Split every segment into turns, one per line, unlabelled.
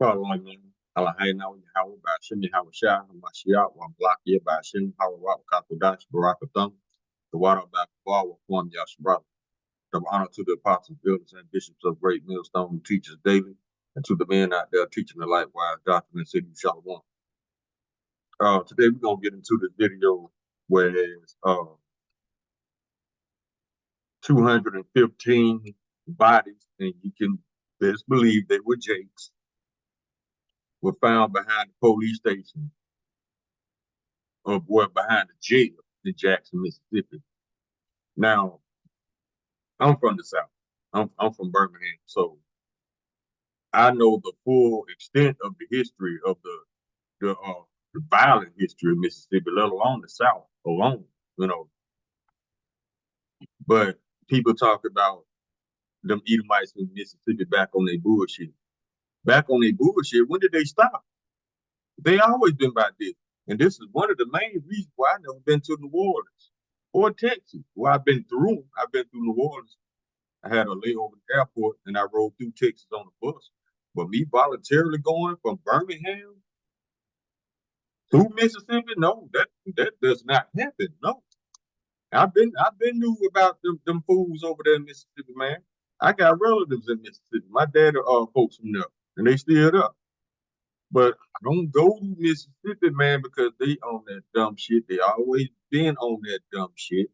Karlanya, Alahaina, Howard by Shimmy Howard Shah, Mashiach, one block here by Shim Howard Rock, Kakodash, Barakatham, the water back bar will form Yashra. Give honor to the apostles, builders, and bishops of Great Millstone who teach us daily, and to the men out there teaching the likewise doctrine in City Shalom. Today we're gonna get into this video where there's 215 bodies, and you can best believe they were Jakes, were found behind the police station, or were behind the jail in Jackson, Mississippi. Now, I'm from the South. I'm from Birmingham, so I know the full extent of the history of the violent history of Mississippi, let alone the South alone, you know. But people talk about them Edomites in Mississippi back on their bullshit. Back on their bullshit, when did they stop? They always been about this. And this is one of the main reasons why I never been to New Orleans or Texas. Well, I've been through New Orleans. I had a layover at the airport and I rode through Texas on the bus. But me voluntarily going from Birmingham to Mississippi, no, that does not happen. No. I've been knew about them fools over there in Mississippi, man. I got relatives in Mississippi. My dad are folks from there, and they still there. But I don't go to Mississippi, man, because they on that dumb shit. They always been on that dumb shit.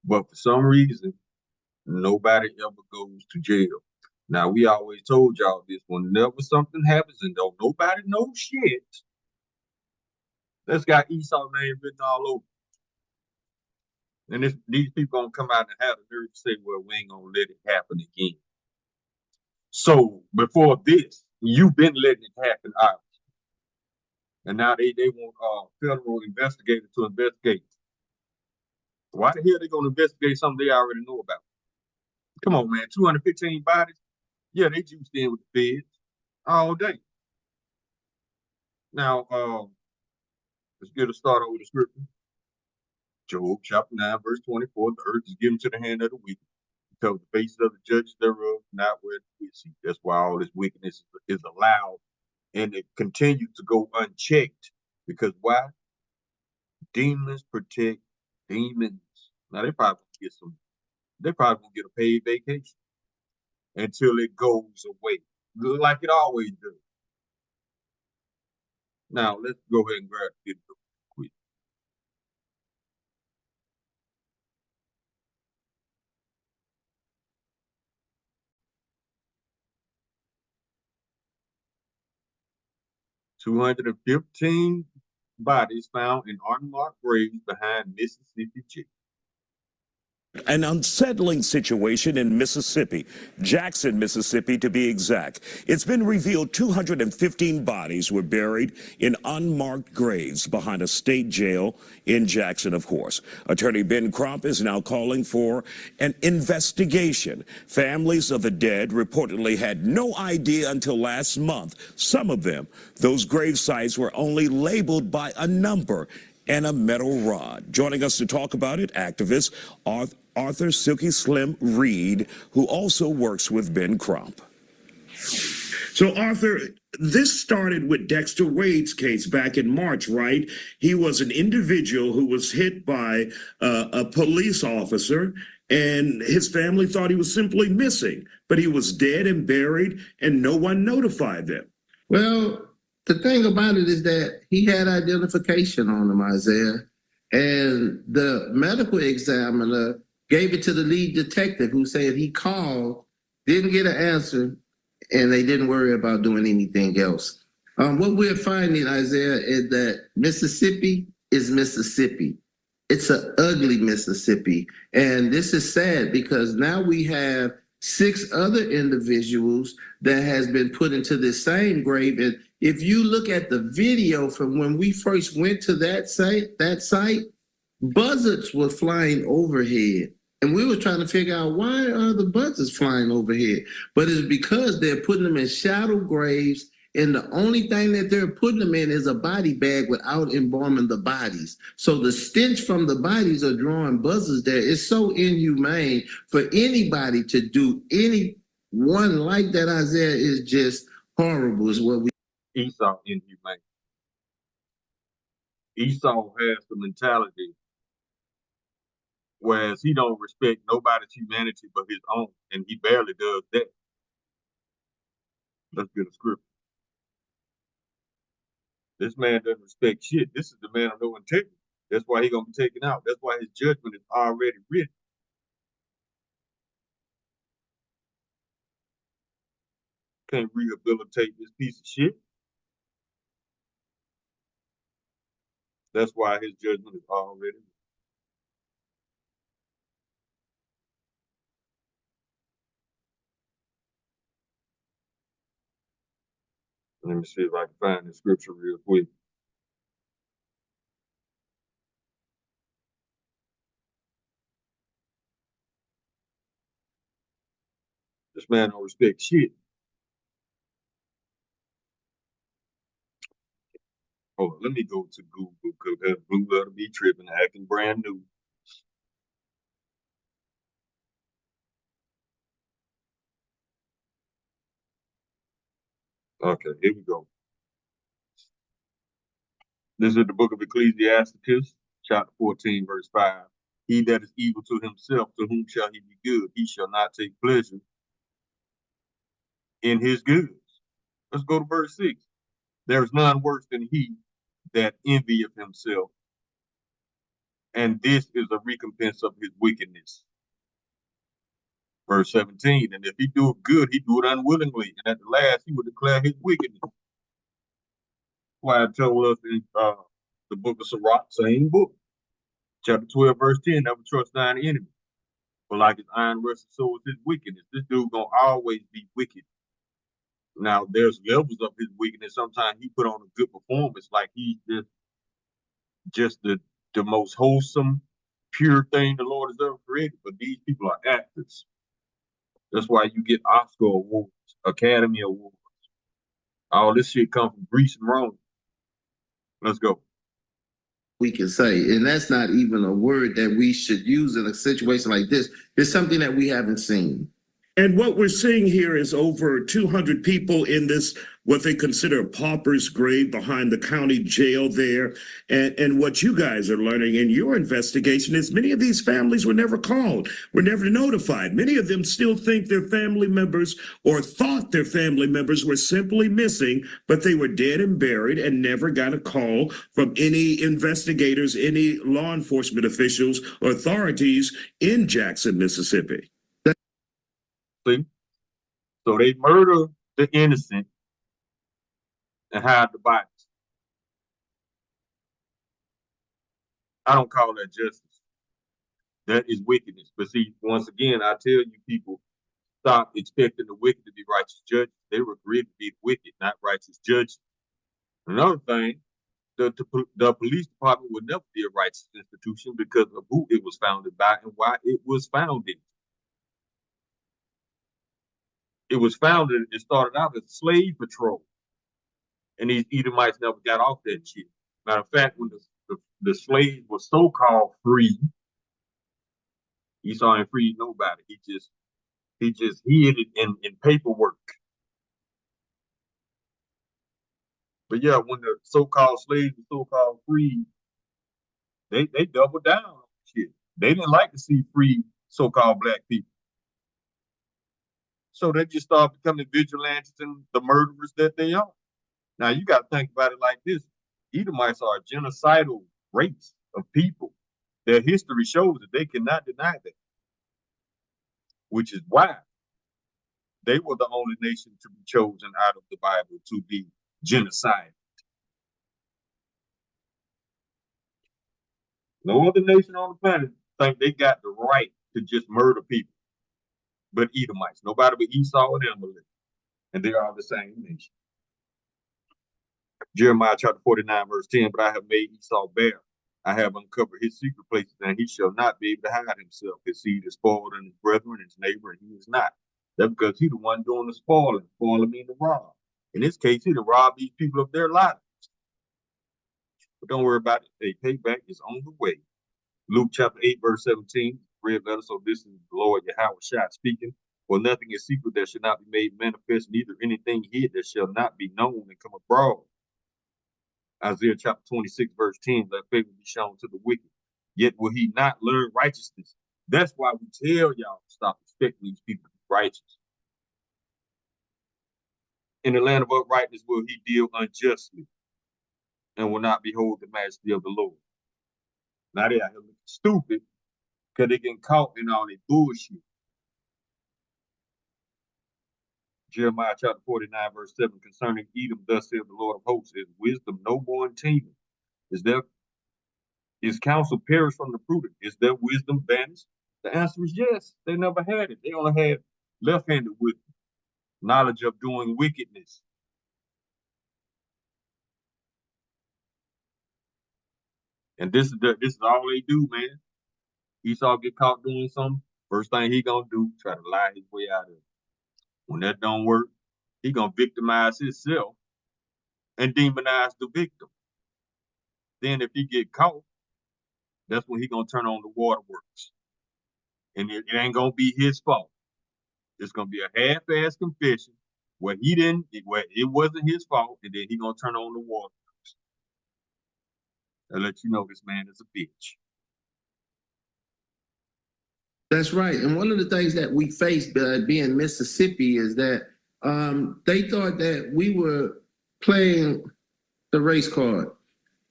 But for some reason, nobody ever goes to jail. Now, we always told y'all this, whenever something happens and don't nobody know shit, that's got Esau name written all over. And these people gonna come out and have the nerve to say, well, we ain't gonna let it happen again. So before this, you've been letting it happen, obviously. And now they want federal investigators to investigate. Why the hell they gonna investigate something they already know about? Come on, man, 215 bodies? Yeah, they juiced in with the feds all day. Now, let's get a start over the scripture. Job chapter 9, verse 24, the earth is given to the hand of the wicked, because the faces of the judges thereof not where it is. That's why all this wickedness is allowed, and it continues to go unchecked. Because why? Demons protect demons. Now they probably gonna get a paid vacation until it goes away, like it always does. Now let's go ahead and grab it quick. 215 bodies found in unmarked graves behind Mississippi jail.
An unsettling situation in Mississippi, Jackson, Mississippi, to be exact. It's been revealed 215 bodies were buried in unmarked graves behind a state jail in Jackson, of course. Attorney Ben Crump is now calling for an investigation. Families of the dead reportedly had no idea until last month. Some of them, those grave sites were only labeled by a number and a metal rod. Joining us to talk about it, activist Arthur Silky Slim Reed, who also works with Ben Crump. So, Arthur, this started with Dexter Wade's case back in March, right? He was an individual who was hit by a police officer, and his family thought he was simply missing, but he was dead and buried, and no one notified them.
Well, the thing about it is that he had identification on him, Isaiah, and the medical examiner gave it to the lead detective, who said he called, didn't get an answer, and they didn't worry about doing anything else. What we're finding, Isaiah, is that Mississippi is Mississippi. It's an ugly Mississippi. And this is sad because now we have 6 other individuals that has been put into the same grave. And if you look at the video from when we first went to that site, buzzards were flying overhead. And we were trying to figure out, why are the buzzards flying overhead? But it's because they're putting them in shallow graves, and the only thing that they're putting them in is a body bag without embalming the bodies. So the stench from the bodies are drawing buzzards there. It's so inhumane for anybody to do any one like that, Isaiah, is just horrible is what we.
Esau inhumane. Esau has the mentality, whereas he don't respect nobody's humanity but his own, and he barely does that. Let's get a scripture. This man doesn't respect shit. This is the man of no integrity. That's why he's gonna be taken out. That's why his judgment is already written. Can't rehabilitate this piece of shit. That's why his judgment is already written. Let me see if I can find the scripture real quick. This man don't respect shit. Hold on, let me go to Google because Blue love to be tripping, acting brand new. Okay, here we go. This is the book of Ecclesiasticus, chapter 14, verse 5. He that is evil to himself, to whom shall he be good? He shall not take pleasure in his goods. Let's go to verse 6. There is none worse than he that envieth himself, and this is a recompense of his wickedness. Verse 17, and if he do it good, he do it unwillingly, and at the last he will declare his wickedness. Why I told us in the book of Sirach, same book, chapter 12, verse 10, never trust thine enemy. But like his iron rusted, so is his wickedness. This dude gonna always be wicked. Now there's levels of his wickedness. Sometimes he put on a good performance, like he's just the most wholesome, pure thing the Lord has ever created. But these people are actors. That's why you get Oscar awards, Academy awards. All this shit comes from Greece and Rome. Let's go.
We can say, and that's not even a word that we should use in a situation like this. It's something that we haven't seen.
And what we're seeing here is over 200 people in this, what they consider a pauper's grave behind the county jail there. And what you guys are learning in your investigation is many of these families were never called, were never notified. Many of them still think their family members or thought their family members were simply missing, but they were dead and buried and never got a call from any investigators, any law enforcement officials or authorities in Jackson, Mississippi.
See? So they murder the innocent and hide the bodies. I don't call that justice. That is wickedness. But see, once again, I tell you people, stop expecting the wicked to be righteous judges. They were created to be wicked, not righteous judges. Another thing, the police department would never be a righteous institution because of who it was founded by and why it was founded. It was founded, it started out as a slave patrol. And these Edomites never got off that shit. Matter of fact, when the slaves were so-called free, Esau ain't freed nobody. He just hid it in paperwork. But yeah, when the so-called slaves were so-called free, they doubled down on shit. They didn't like to see free so-called black people. So they just started becoming vigilantes and the murderers that they are. Now you got to think about it like this. Edomites are a genocidal race of people. Their history shows that they cannot deny that. Which is why they were the only nation to be chosen out of the Bible to be genocide. No other nation on the planet think they got the right to just murder people, but Edomites. Nobody but Esau and Amalek, and they are the same nation. Jeremiah chapter 49, verse 10, but I have made Esau bare. I have uncovered his secret places, and he shall not be able to hide himself. His seed is spoiled, and his brethren, his neighbor, and he is not. That's because he's the one doing the spoiling. Spoiling means to rob. In this case, he to rob these people of their lives. But don't worry about it. A payback is on the way. Luke chapter 8, verse 17, red letter. So this is the Lord Yahweh Shah speaking. For nothing is secret that shall not be made manifest, neither anything hid that shall not be known and come abroad. Isaiah chapter 26, verse 10, that favor be shown to the wicked. Yet will he not learn righteousness. That's why we tell y'all to stop expecting these people to be righteous. In the land of uprightness will he deal unjustly, and will not behold the majesty of the Lord. Now they out here looking stupid because they getting caught in all their bullshit. Jeremiah chapter 49, verse 7, concerning Edom, thus saith the Lord of hosts, is wisdom no more in Canaan? Is counsel perished from the prudent? Is their wisdom vanished? The answer is yes. They never had it. They only had left-handed wisdom, knowledge of doing wickedness. And this is all they do, man. Esau get caught doing something, first thing he gonna do, try to lie his way out of it. When that don't work, he gonna victimize himself and demonize the victim. Then if he get caught, that's when he gonna turn on the waterworks. And it ain't gonna be his fault. It's gonna be a half-ass confession where it wasn't his fault, and then he gonna turn on the waterworks. And let you know this man is a bitch.
That's right. And one of the things that we faced being Mississippi is that they thought that we were playing the race card.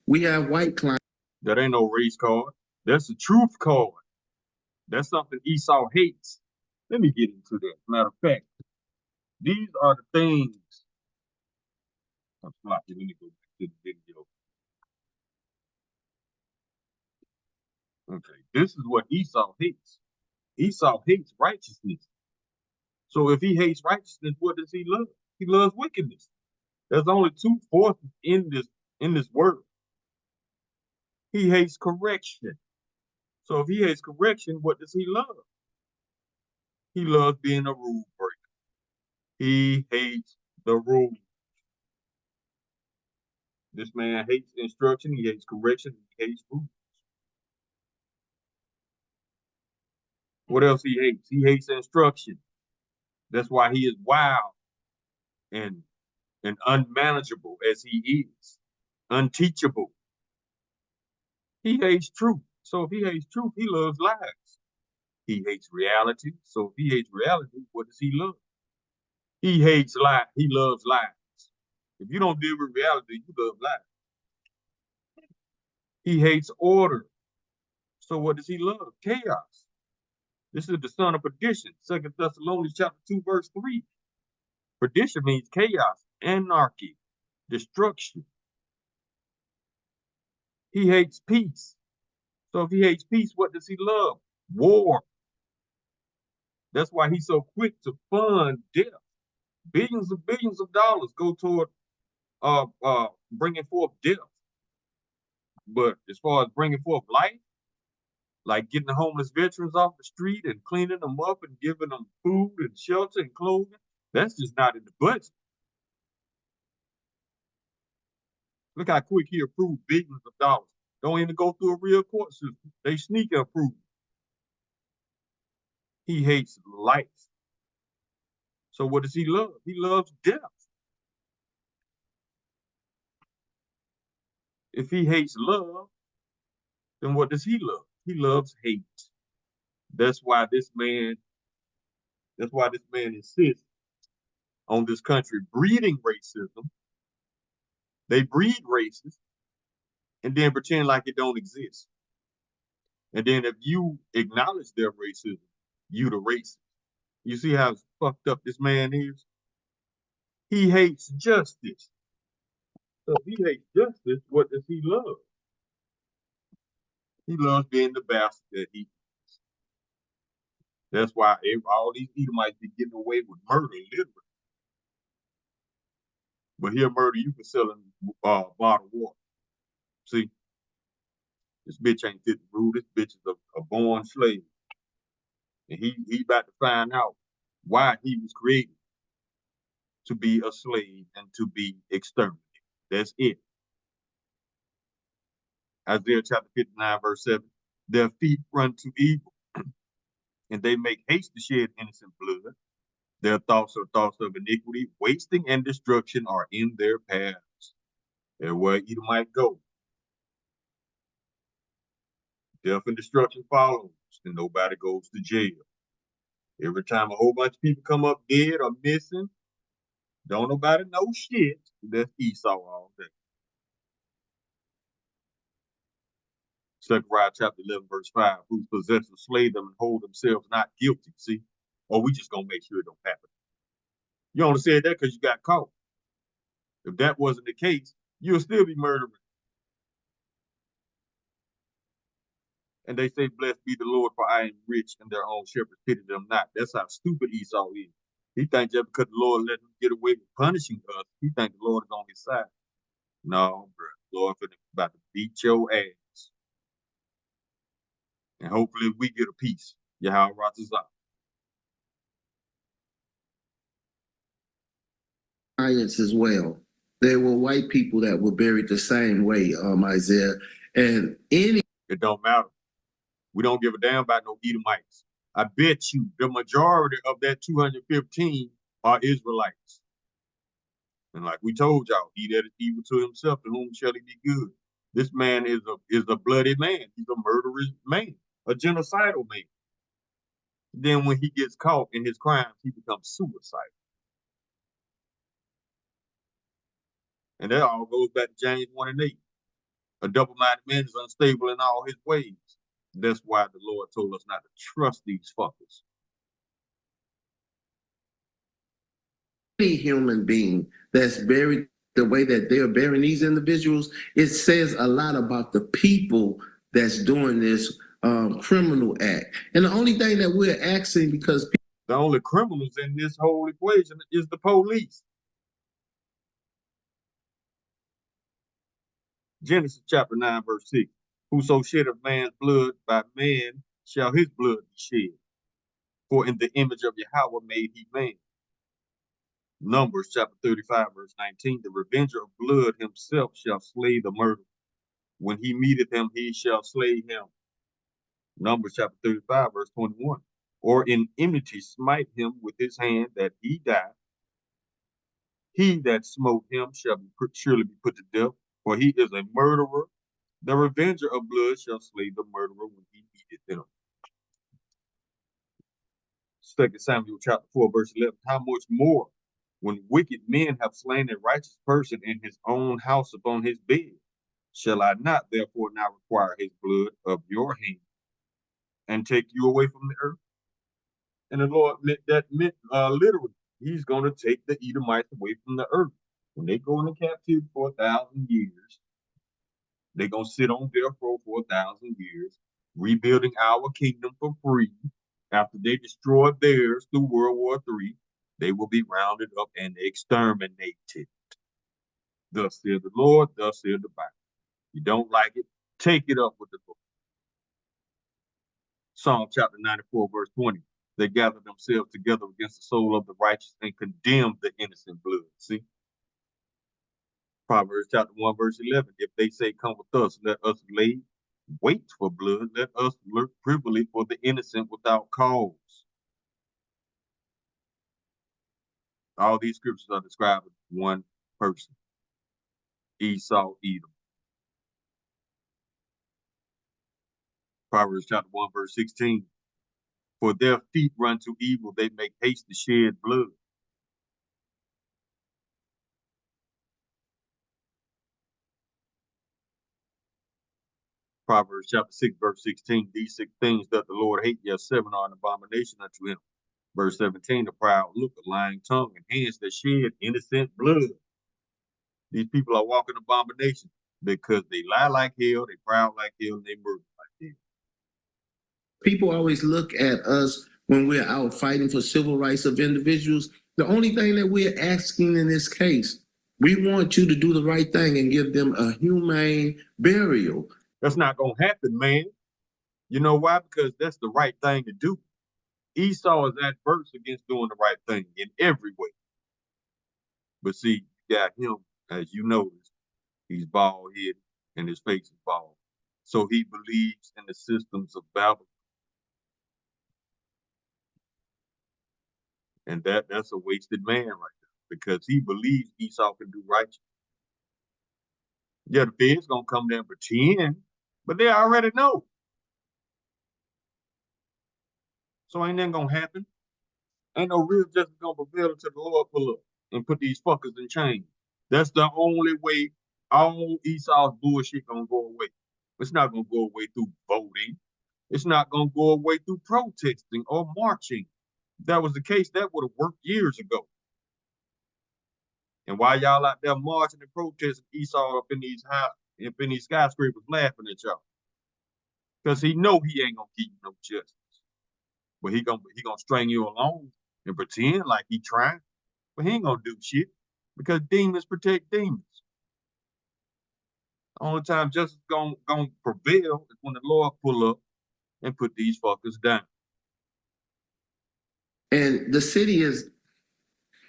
We have white clients.
That ain't no race card. That's the truth card. That's something Esau hates. Let me get into that. Matter of fact, these are the things. I'm sloppy. Let me go back to the video. Okay, this is what Esau hates. Esau hates righteousness. So if he hates righteousness, what does he love? He loves wickedness. There's only two forces in this world. He hates correction. So if he hates correction, what does he love? He loves being a rule breaker. He hates the rules. This man hates instruction. He hates correction. He hates rules. What else he hates? He hates instruction. That's why he is wild and unmanageable as he is, unteachable. He hates truth. So if he hates truth, he loves lies. He hates reality. So if he hates reality, what does he love? He hates lies. He loves lies. If you don't deal with reality, you love lies. He hates order. So what does he love? Chaos. This is the son of perdition. 2 Thessalonians chapter 2, verse 3. Perdition means chaos, anarchy, destruction. He hates peace. So if he hates peace, what does he love? War. That's why he's so quick to fund death. Billions of dollars go toward bringing forth death. But as far as bringing forth life, like getting the homeless veterans off the street and cleaning them up and giving them food and shelter and clothing, that's just not in the budget. Look how quick he approved billions of dollars. Don't even go through a real court system. They sneak approve. He hates life. So what does he love? He loves death. If he hates love, then what does he love? He loves hate. That's why this man insists on this country breeding racism. They breed racists and then pretend like it don't exist. And then if you acknowledge their racism, you the racist. You see how fucked up this man is? He hates justice. So if he hates justice, what does he love? He loves being the bastard that he is. That's why all these Edomites be getting away with murder, literally. But he'll murder you for selling bottled water. See, this bitch ain't fit the rule. This bitch is a born slave. And he about to find out why he was created to be a slave and to be exterminated. That's it. Isaiah chapter 59, verse 7. Their feet run to evil, and they make haste to shed innocent blood. Their thoughts are thoughts of iniquity, wasting and destruction are in their paths. Everywhere Edomite go, death and destruction follows, and nobody goes to jail. Every time a whole bunch of people come up dead or missing, don't nobody know shit. That's Esau all day. Zechariah chapter 11, verse 5, whose possessors slay them and hold themselves not guilty. See? Or we just gonna make sure it don't happen. You only said that because you got caught. If that wasn't the case, you'll still be murdering. And they say, blessed be the Lord, for I am rich, and their own shepherds pity them not. That's how stupid Esau is. He thinks just because the Lord let him get away with punishing us, he thinks the Lord is on his side. No, bro. The Lord is about to beat your ass. And hopefully we get a piece. Yahweh Ratazah.
Science as well. There were white people that were buried the same way, Isaiah. And
it don't matter. We don't give a damn about no Edomites. I bet you the majority of that 215 are Israelites. And like we told y'all, he that is evil to himself, to whom shall he be good? This man is a bloody man. He's a murderous man, a genocidal man. Then when he gets caught in his crimes, he becomes suicidal. And that all goes back to James 1 and 8. A double-minded man is unstable in all his ways. That's why the Lord told us not to trust these fuckers.
Any human being that's buried the way that they're burying these individuals, it says a lot about the people that's doing this criminal act. And the only thing that we're asking, because
the only criminals in this whole equation is the police. Genesis chapter 9, verse 6. Whoso sheddeth man's blood, by man shall his blood be shed. For in the image of Yahweh made he man. Numbers chapter 35, verse 19. The revenger of blood himself shall slay the murderer. When he meeteth him, he shall slay him. Numbers chapter 35, verse 21. Or in enmity smite him with his hand that he die. He that smote him shall surely be put to death, for he is a murderer. The revenger of blood shall slay the murderer when he meeteth him. 2 Samuel chapter 4, verse 11. How much more when wicked men have slain a righteous person in his own house upon his bed? Shall I not therefore now require his blood of your hand and take you away from the earth? And the Lord meant that literally. He's going to take the Edomites away from the earth. When they go into captivity for 1,000 years, they're going to sit on death row for 1,000 years, rebuilding our kingdom for free. After they destroy theirs through World War III, they will be rounded up and exterminated. Thus saith the Lord, thus saith the Bible. You don't like it, take it up with the Lord. Psalm chapter 94, verse 20. They gather themselves together against the soul of the righteous and condemn the innocent blood. See? Proverbs chapter 1, verse 11. If they say, come with us, let us lay wait for blood. Let us lurk privily for the innocent without cause. All these scriptures are describing one person, Esau, Edom. Proverbs chapter 1, verse 16. For their feet run to evil, they make haste to shed blood. Proverbs chapter 6, verse 16. These 6 things that the Lord hate, yes, 7 are an abomination unto him. Verse 17, the proud look, a lying tongue, and hands that shed innocent blood. These people are walking abomination because they lie like hell, they proud like hell, and they murder like hell.
People always look at us when we're out fighting for civil rights of individuals. The only thing that we're asking in this case, we want you to do the right thing and give them a humane burial.
That's not going to happen, man. You know why? Because that's the right thing to do. Esau is adverse against doing the right thing in every way. But see, you got him, as you noticed, he's bald-headed and his face is bald. So he believes in the systems of Babylon. And that's a wasted man right there because he believes Esau can do righteous. Yeah, the feds gonna come there and pretend, but they already know. So ain't nothing gonna happen. Ain't no real justice gonna prevail until the Lord pull up and put these fuckers in chains. That's the only way all Esau's bullshit gonna go away. It's not gonna go away through voting. It's not gonna go away through protesting or marching. If that was the case, that would have worked years ago. And while y'all out there marching and protesting, Esau up in these skyscrapers laughing at y'all. Because he know he ain't gonna give you no justice. But he gonna string you along and pretend like he trying. But he ain't gonna do shit. Because demons protect demons. The only time justice gonna prevail is when the Lord pull up and put these fuckers down.
And the city is,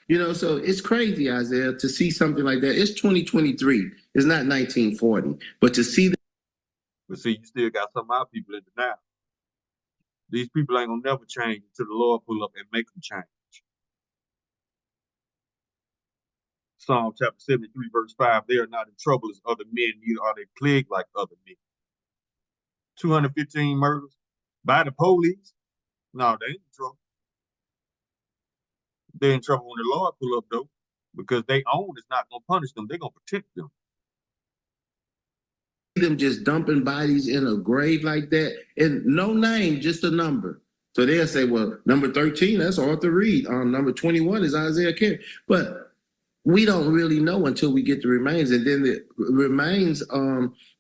so it's crazy, Isaiah, to see something like that. It's 2023. It's not 1940. But to see that.
But see, you still got some of our people in denial. These people ain't gonna never change until the Lord pull up and make them change. Psalm chapter 73, verse 5, they are not in trouble as other men, neither are they plagued like other men. 215 murders by the police. No, they ain't in trouble. They're in trouble when the Lord pull up, though, because they own is not gonna punish them. They're gonna protect them.
Them just dumping bodies in a grave like that, and no name, just a number. So they'll say, well, number 13, that's Arthur Reed. Number 21 is Isaiah Carey. But we don't really know until we get the remains. And then the remains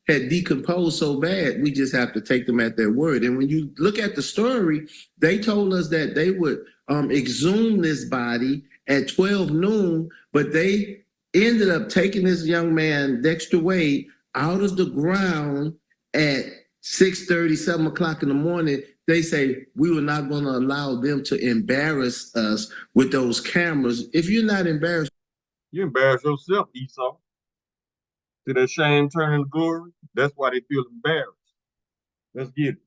had decomposed so bad, we just have to take them at their word. And when you look at the story, they told us that they would exhume this body at 12 noon, but they ended up taking this young man, Dexter Wade, out of the ground at 6:30, 7 o'clock in the morning. They say, we were not going to allow them to embarrass us with those cameras. If you're not embarrassed,
you embarrass yourself, Esau. See that shame turning to glory? That's why they feel embarrassed. Let's get it.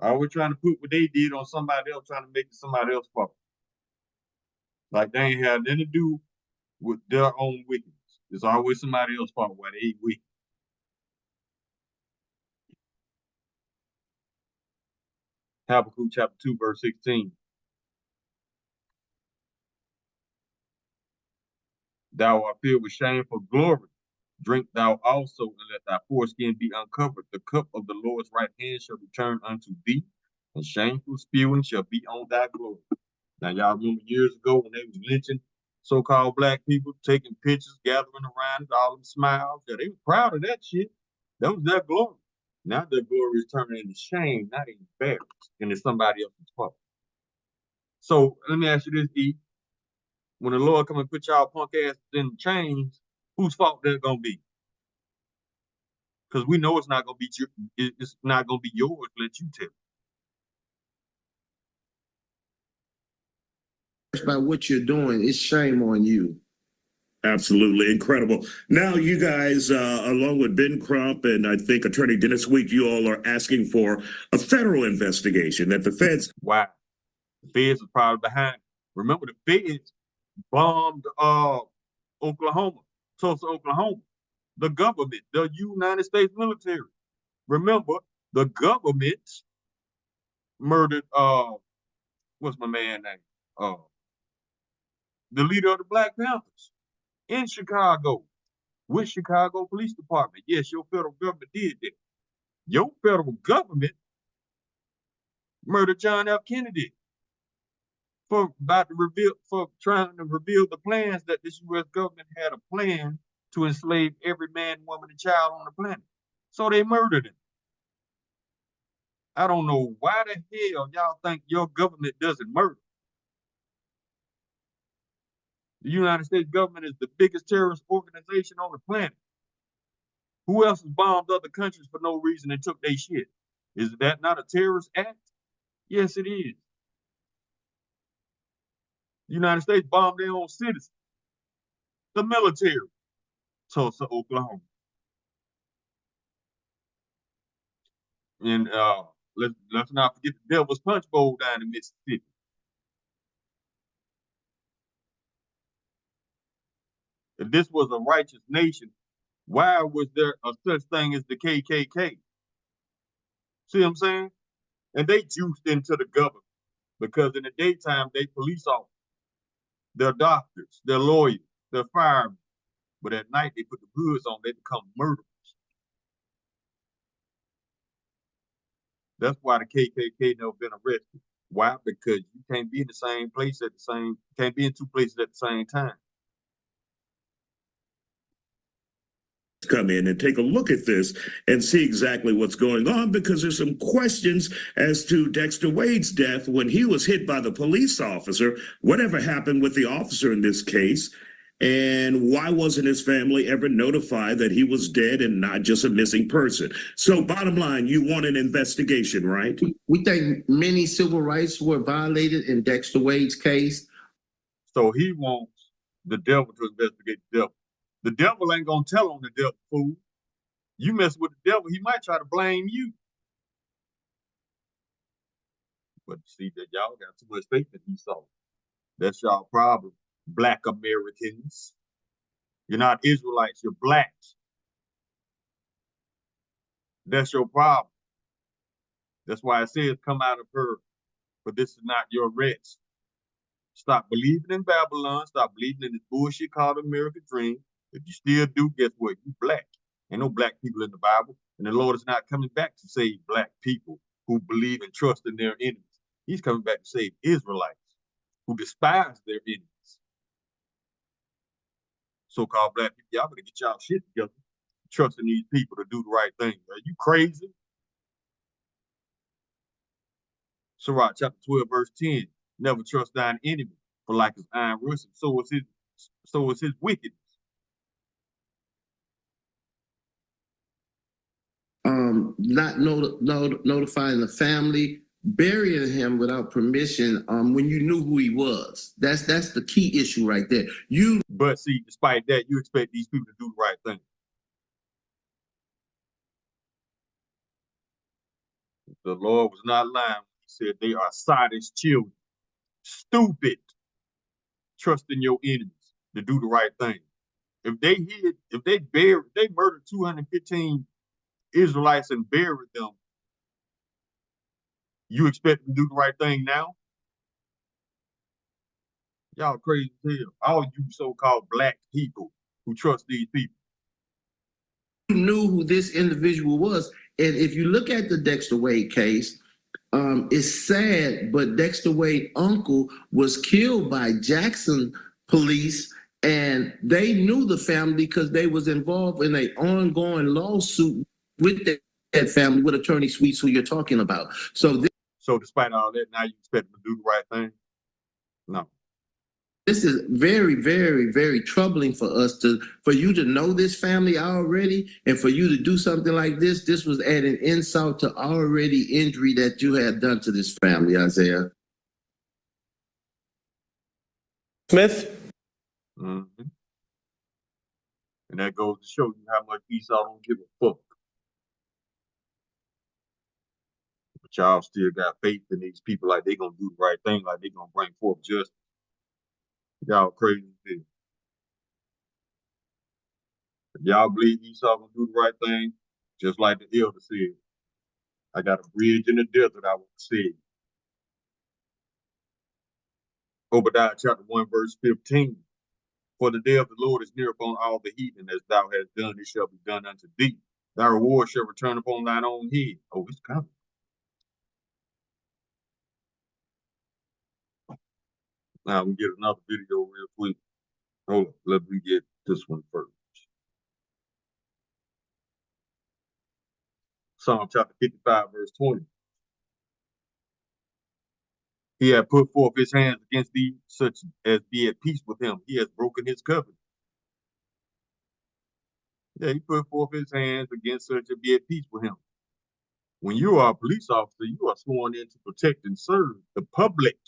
Always trying to put what they did on somebody else, trying to make it somebody else's fault. Like they ain't had nothing to do with their own wickedness. It's always somebody else's fault why they ain't wicked. Habakkuk chapter 2, verse 16. Thou art filled with shameful glory. Drink thou also, and let thy foreskin be uncovered. The cup of the Lord's right hand shall return unto thee, and shameful spewing shall be on thy glory. Now, y'all remember years ago when they was lynching so-called black people, taking pictures, gathering around, all them smiles. Yeah, they were proud of that shit. That was their glory. Now their glory is turning into shame, not embarrassed, and it's somebody else's fault. So let me ask you this, E. When the Lord come and put y'all punk asses in chains, whose fault that gonna be? Because we know it's not gonna be it's not gonna be yours. Let you tell.
by what you're doing, it's shame on you.
Absolutely incredible. Now, you guys, along with Ben Crump and I think Attorney Dennis Week, you all are asking for a federal investigation that the feds.
Why? The feds are probably behind it. Remember, the feds bombed Oklahoma, Tulsa, Oklahoma. The government, the United States military. Remember, the government murdered what's my man name? The leader of the Black Panthers in Chicago with Chicago Police Department. Yes, your federal government did that. Your federal government murdered John F. Kennedy for trying to reveal the plans that this U.S. government had a plan to enslave every man, woman, and child on the planet. So they murdered him. I don't know why the hell y'all think your government doesn't murder. The United States government is the biggest terrorist organization on the planet. Who else has bombed other countries for no reason and took their shit? Is that not a terrorist act? Yes, it is. The United States bombed their own citizens. The military. Tulsa, Oklahoma. And let's not forget the Devil's Punch Bowl down in Mississippi. If this was a righteous nation, why was there a such thing as the KKK? See what I'm saying? And they juiced into the government because in the daytime they police officers, they're doctors, they're lawyers, they're firemen. But at night they put the hoods on, they become murderers. That's why the KKK never been arrested. Why? Because you can't be in the same place at the same, can't be in two places at the same time.
Come in and take a look at this and see exactly what's going on, because there's some questions as to Dexter Wade's death when he was hit by the police officer. Whatever happened with the officer in this case? And why wasn't his family ever notified that he was dead and not just a missing person? So bottom line, you want an investigation, right?
We think many civil rights were violated in Dexter Wade's case.
So he wants the devil to investigate the devil. The devil ain't gonna tell on the devil, fool. You mess with the devil, he might try to blame you. But see that y'all got too much faith in Esau. That's y'all problem, Black Americans. You're not Israelites, you're blacks. That's your problem. That's why it says, come out of her, for this is not your rest. Stop believing in Babylon. Stop believing in this bullshit called American dream. If you still do, guess what? You black. Ain't no black people in the Bible. And the Lord is not coming back to save black people who believe and trust in their enemies. He's coming back to save Israelites who despise their enemies. So-called black people, y'all better get y'all shit together. Trusting these people to do the right thing. Are you crazy? Sirach chapter 12, verse 10. Never trust thine enemy, for like his iron rusted, so is his wickedness.
Not notifying the family, burying him without permission when you knew who he was. That's the key issue right there.
But see, despite that, you expect these people to do the right thing. The Lord was not lying when he said they are Sodom's children. Stupid. Trusting your enemies to do the right thing. If they murdered 215 Israelites and buried them, you expect them to do the right thing now? Y'all crazy as hell. All you so-called black people who trust these people.
You knew who this individual was. And if you look at the Dexter Wade case, it's sad, but Dexter Wade's uncle was killed by Jackson police, and they knew the family because they was involved in an ongoing lawsuit with that family, with Attorney Sweets, who you're talking about. So
despite all that, now you expect them to do the right thing? No.
This is very, very, very troubling for you to know this family already, and for you to do something like this. This was adding insult to already injury that you had done to this family, Isaiah.
Smith?
Mm-hmm. And that goes to show you how much Esau don't give a fuck. But y'all still got faith in these people like they gonna do the right thing, like they gonna bring forth justice. Y'all crazy as hell. If y'all believe Esau gonna do the right thing, just like the elder said, I got a bridge in the desert I want to see. Obadiah chapter 1, verse 15. For the day of the Lord is near upon all the heathen, as thou hast done, it shall be done unto thee. Thy reward shall return upon thine own head. Oh, it's coming. Now we get another video real quick. Hold on, let me get this one first. Psalm chapter 55, verse 20. He had put forth his hands against thee, such as be at peace with him. He has broken his covenant. Yeah, he put forth his hands against such as be at peace with him. When you are a police officer, you are sworn in to protect and serve the public.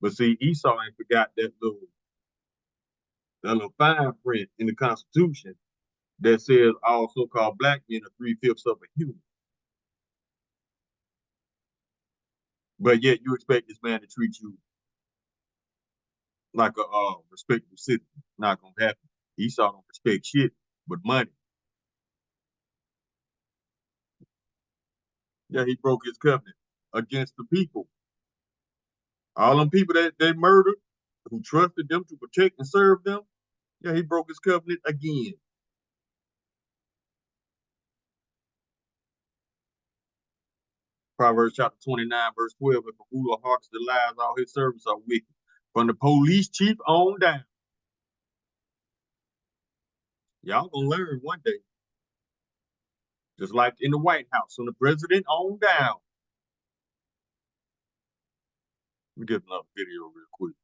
But see, Esau ain't forgot that little fine print in the Constitution that says all so-called black men are 3/5 of a human. But yet you expect this man to treat you like a respectable citizen. Not gonna happen. Esau don't respect shit but money. Yeah, he broke his covenant against the people. All them people that they murdered, who trusted them to protect and serve them, yeah, he broke his covenant again. Proverbs chapter 29, verse 12, if a ruler hearts the lies, all his servants are wicked. From the police chief on down. Y'all gonna learn one day. Just like in the White House, from the president on down. Let me get another video real quick.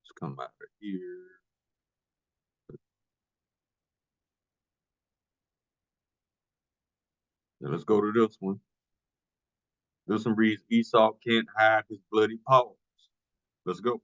Let's come out of here. Now let's go to this one. This one reads, Esau can't hide his bloody paws. Let's go.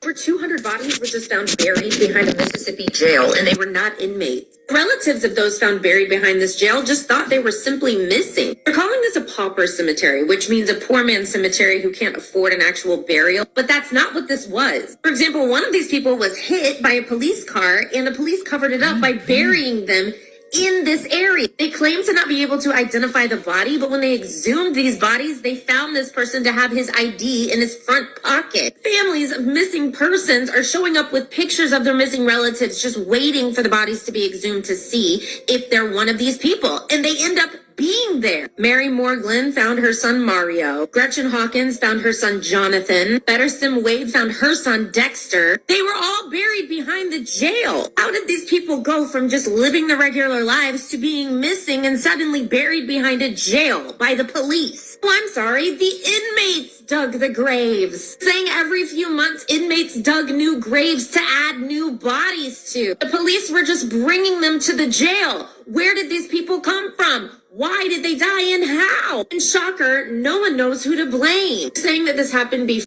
Over 200 bodies were just found buried behind a Mississippi jail, and they were not inmates. Relatives of those found buried behind this jail just thought they were simply missing. They're calling this a pauper cemetery, which means a poor man's cemetery who can't afford an actual burial, but that's not what this was. For example, one of these people was hit by a police car, and the police covered it up by burying them in this area. They claim to not be able to identify the body, but when they exhumed these bodies, they found this person to have his ID in his front pocket. Families of missing persons are showing up with pictures of their missing relatives, just waiting for the bodies to be exhumed to see if they're one of these people, and they end up being there. Mary Morglin found her son Mario. Gretchen Hawkins found her son Jonathan. Bettersim Wade found her son Dexter. They were all buried behind the jail. How did these people go from just living their regular lives to being missing and suddenly buried behind a jail by the police? Oh, I'm sorry, the inmates dug the graves. Saying every few months inmates dug new graves to add new bodies to. The police were just bringing them to the jail. Where did these people come from? Why did they die and how? And shocker, no one knows who to blame. Saying that this happened before.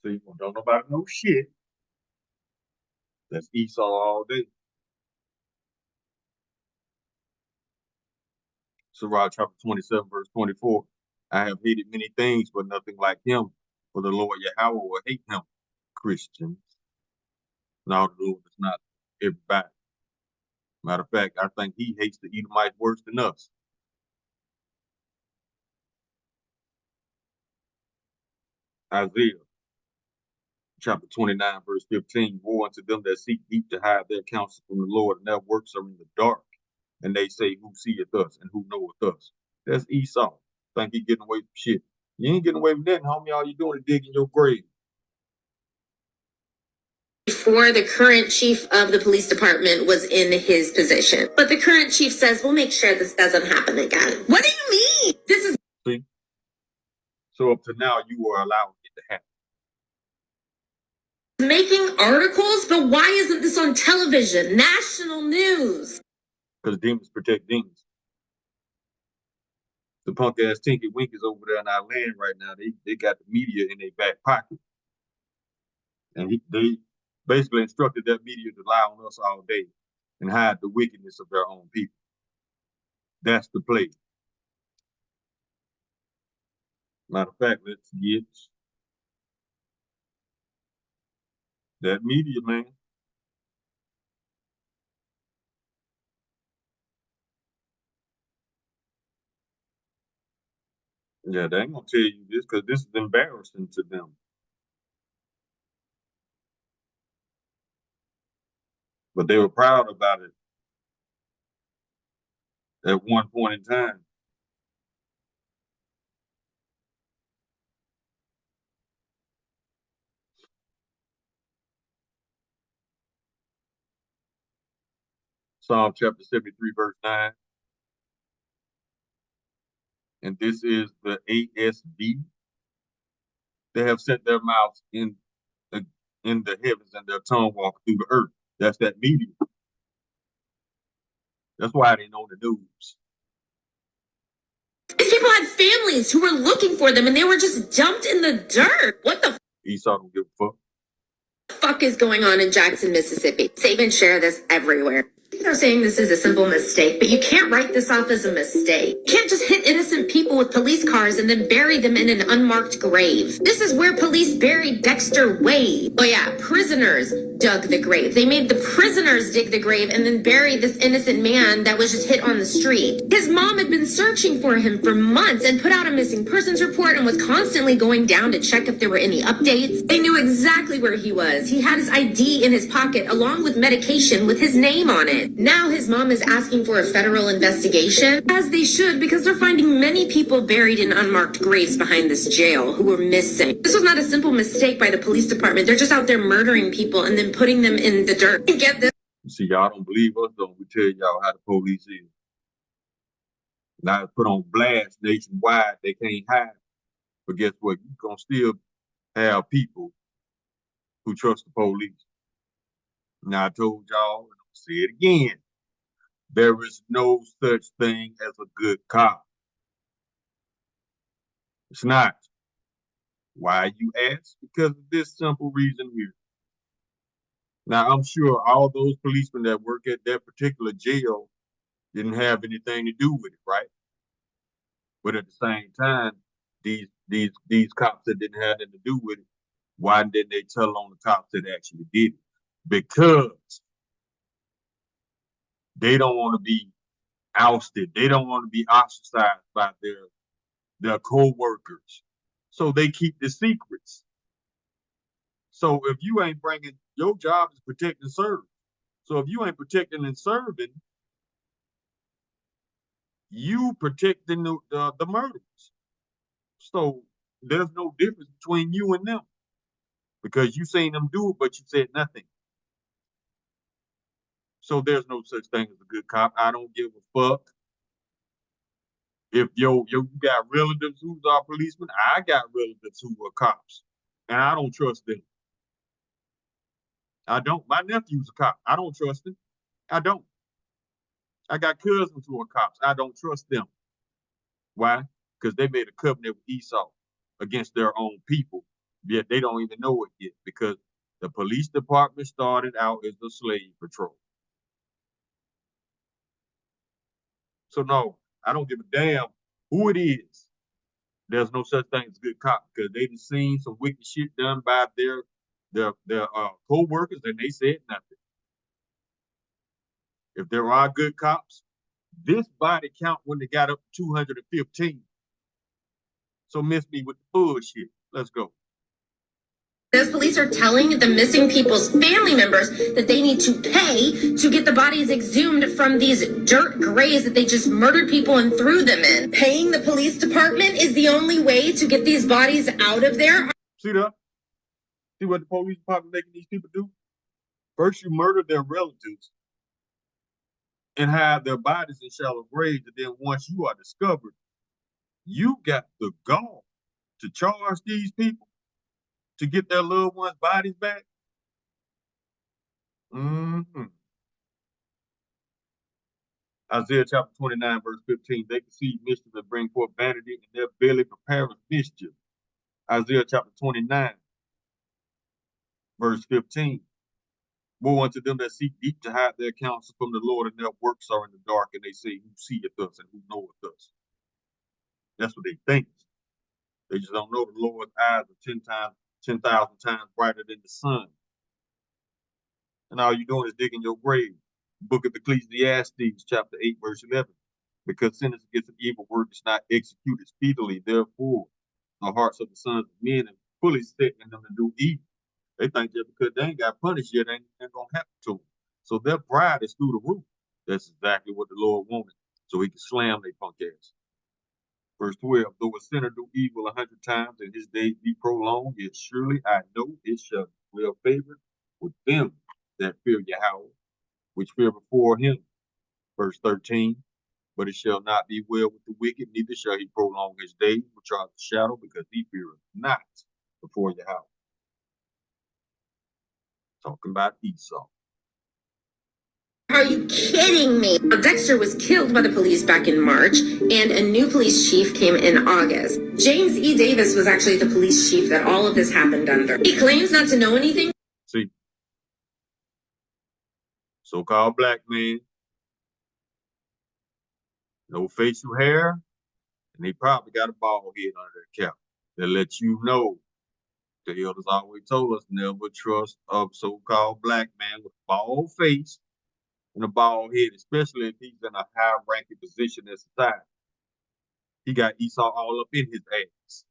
See, don't nobody know shit. That's Esau all day. Sirach chapter 27, verse 24. I have hated many things, but nothing like him. For the Lord Yahweh will hate him. Christians. No, the Lord is not everybody. Matter of fact, I think he hates the Edomites worse than us. Isaiah chapter 29, verse 15. Woe unto them that seek deep to hide their counsel from the Lord, and their works are in the dark. And they say, who seeth us and who knoweth us? That's Esau. Think he getting away from shit. You ain't getting away from that, homie. All you doing is digging your grave.
Before the current chief of the police department was in his position. But the current chief says, we'll make sure this doesn't happen again. What do you mean? This is...
See? So up to now, you are allowing it to happen.
Making articles, but why isn't this on television? National news.
Because demons protect demons. The punk ass Tinky Wink is over there in our land right now. They got the media in their back pocket. And they basically instructed that media to lie on us all day and hide the wickedness of their own people. That's the play. Matter of fact, let's get that media, man. Yeah, they ain't gonna tell you this because this is embarrassing to them. But they were proud about it at one point in time. Psalm chapter 73, verse 9. And this is the ASV. They have set their mouths in the heavens and their tongue walk through the earth. That's that media. That's why they know the news.
These people had families who were looking for them and they were just dumped in the dirt. What the
Esau don't give a fuck.
Fuck is going on in Jackson, Mississippi? Saban share this everywhere. They're saying this is a simple mistake, but you can't write this off as a mistake. You can't just hit innocent people with police cars and then bury them in an unmarked grave. This is where police buried Dexter Wade. Oh yeah, prisoners dug the grave. They made the prisoners dig the grave and then bury this innocent man that was just hit on the street. His mom had been searching for him for months and put out a missing persons report and was constantly going down to check if there were any updates. They knew exactly where he was. He had his ID in his pocket along with medication with his name on it. Now his mom is asking for a federal investigation, as they should, because they're finding many people buried in unmarked graves behind this jail who were missing. This was not a simple mistake by the police department. They're just out there murdering people and then putting them in the dirt. Get this?
See, y'all don't believe us, don't we tell y'all how the police is. Now it's put on blast nationwide, they can't hide. But guess what? You're gonna still have people who trust the police. Now I told y'all, and I'll say it again, there is no such thing as a good cop. It's not. Why, you ask? Because of this simple reason here. Now, I'm sure all those policemen that work at that particular jail didn't have anything to do with it, right? But at the same time, these cops that didn't have anything to do with it, why didn't they tell on the cops that actually did it? Because they don't want to be ousted. They don't want to be ostracized by their co-workers. So they keep the secrets. So if you ain't bringing, your job is protect and serve. So if you ain't protecting and serving, you protecting the murderers. So there's no difference between you and them because you seen them do it, but you said nothing. So there's no such thing as a good cop. I don't give a fuck. If you got relatives who are policemen, I got relatives who are cops, and I don't trust them. I don't. My nephew's a cop. I don't trust him. I don't. I got cousins who are cops. I don't trust them. Why? Because they made a covenant with Esau against their own people, yet they don't even know it yet because the police department started out as a slave patrol. So no, I don't give a damn who it is. There's no such thing as a good cop because they done seen some wicked shit done by their co-workers and they said nothing. If there are good cops, this body count when they got up to 215. So miss me with the bullshit. Let's go.
Those police are telling the missing people's family members that they need to pay to get the bodies exhumed from these dirt graves that they just murdered people and threw them in. Paying the police department is the only way to get these bodies out of there.
See that? See what the police department making these people do? First, you murder their relatives and hide their bodies in shallow graves, and then once you are discovered, you got the gall to charge these people to get their loved ones' bodies back. Isaiah chapter 29, verse 15, they conceive mischief and bring forth vanity, and their belly prepareth mischief. Isaiah chapter 29, verse 15. Woe unto them that seek deep to hide their counsel from the Lord, and their works are in the dark, and they say, who seeth us and who knoweth us? That's what they think. They just don't know the Lord's eyes are 10,000 times brighter than the sun. And all you're doing is digging your grave. Book of Ecclesiastes, chapter 8, verse 11. Because sinners against an evil work is not executed speedily, therefore the hearts of the sons of men are fully set in them to do evil. They think that because they ain't got punished yet, ain't gonna happen to them. So their pride is through the roof. That's exactly what the Lord wanted, so he could slam their punk ass. Verse 12, though a sinner do evil 100 times and his days be prolonged, yet surely I know it shall be well favored with them that fear Yahweh, which fear before him. Verse 13, but it shall not be well with the wicked, neither shall he prolong his days, which are the shadow, because he feareth not before Yahweh. Talking about Esau.
Are you you kidding me? Dexter was killed by the police back in March, and a new police chief came in August. James E. Davis was actually the police chief that all of this happened under. He claims not to know anything.
See, so-called black man, no facial hair, and he probably got a bald head under that cap that lets you know. The elders always told us never trust a so-called black man with a bald face and a bald head, especially if he's in a high-ranking position in society. He got Esau all up in his ass.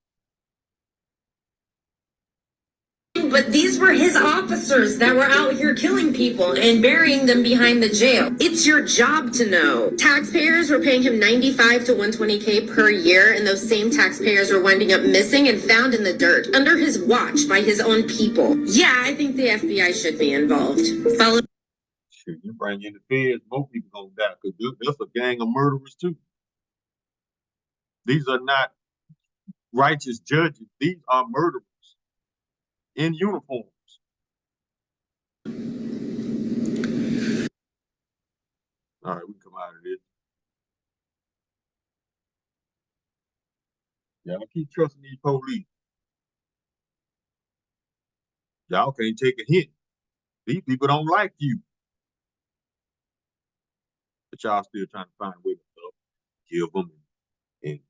But these were his officers that were out here killing people and burying them behind the jail. It's your job to know. Taxpayers were paying him $95 to $120K per year, and those same taxpayers were winding up missing and found in the dirt under his watch by his own people. Yeah, I think the FBI should be involved. Follow.
Shoot, you bring in the feds, more people gonna die because there's a gang of murderers too. These are not righteous judges. These are murderers in uniforms. All right, we come out of this. Y'all keep trusting these police. Y'all can't take a hint. These people don't like you. But y'all still trying to find a way to give them and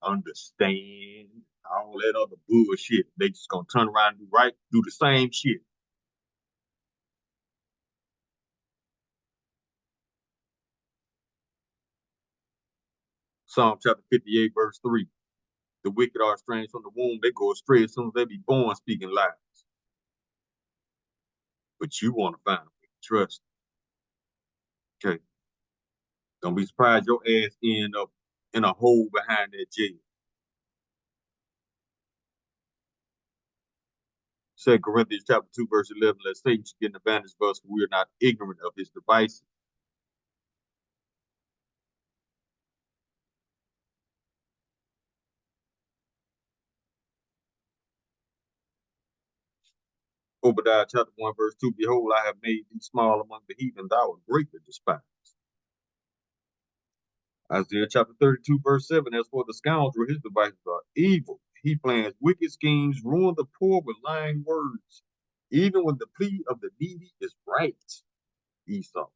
understand all that other bullshit. They just gonna turn around and do the same shit. Psalm chapter 58, verse 3. The wicked are estranged from the womb. They go astray as soon as they be born, speaking lies. But you want to find a way to trust. Okay. Don't be surprised your ass end up in a hole behind that jail. 2 Corinthians chapter 2, verse 11. Let Satan get an advantage of us, for we are not ignorant of his devices. Obadiah chapter 1, verse 2. Behold, I have made thee small among the heathen, thou art greatly despised. Isaiah chapter 32, verse 7. As for the scoundrel, his devices are evil. He plans wicked schemes, ruin the poor with lying words. Even when the plea of the needy is right. Esau.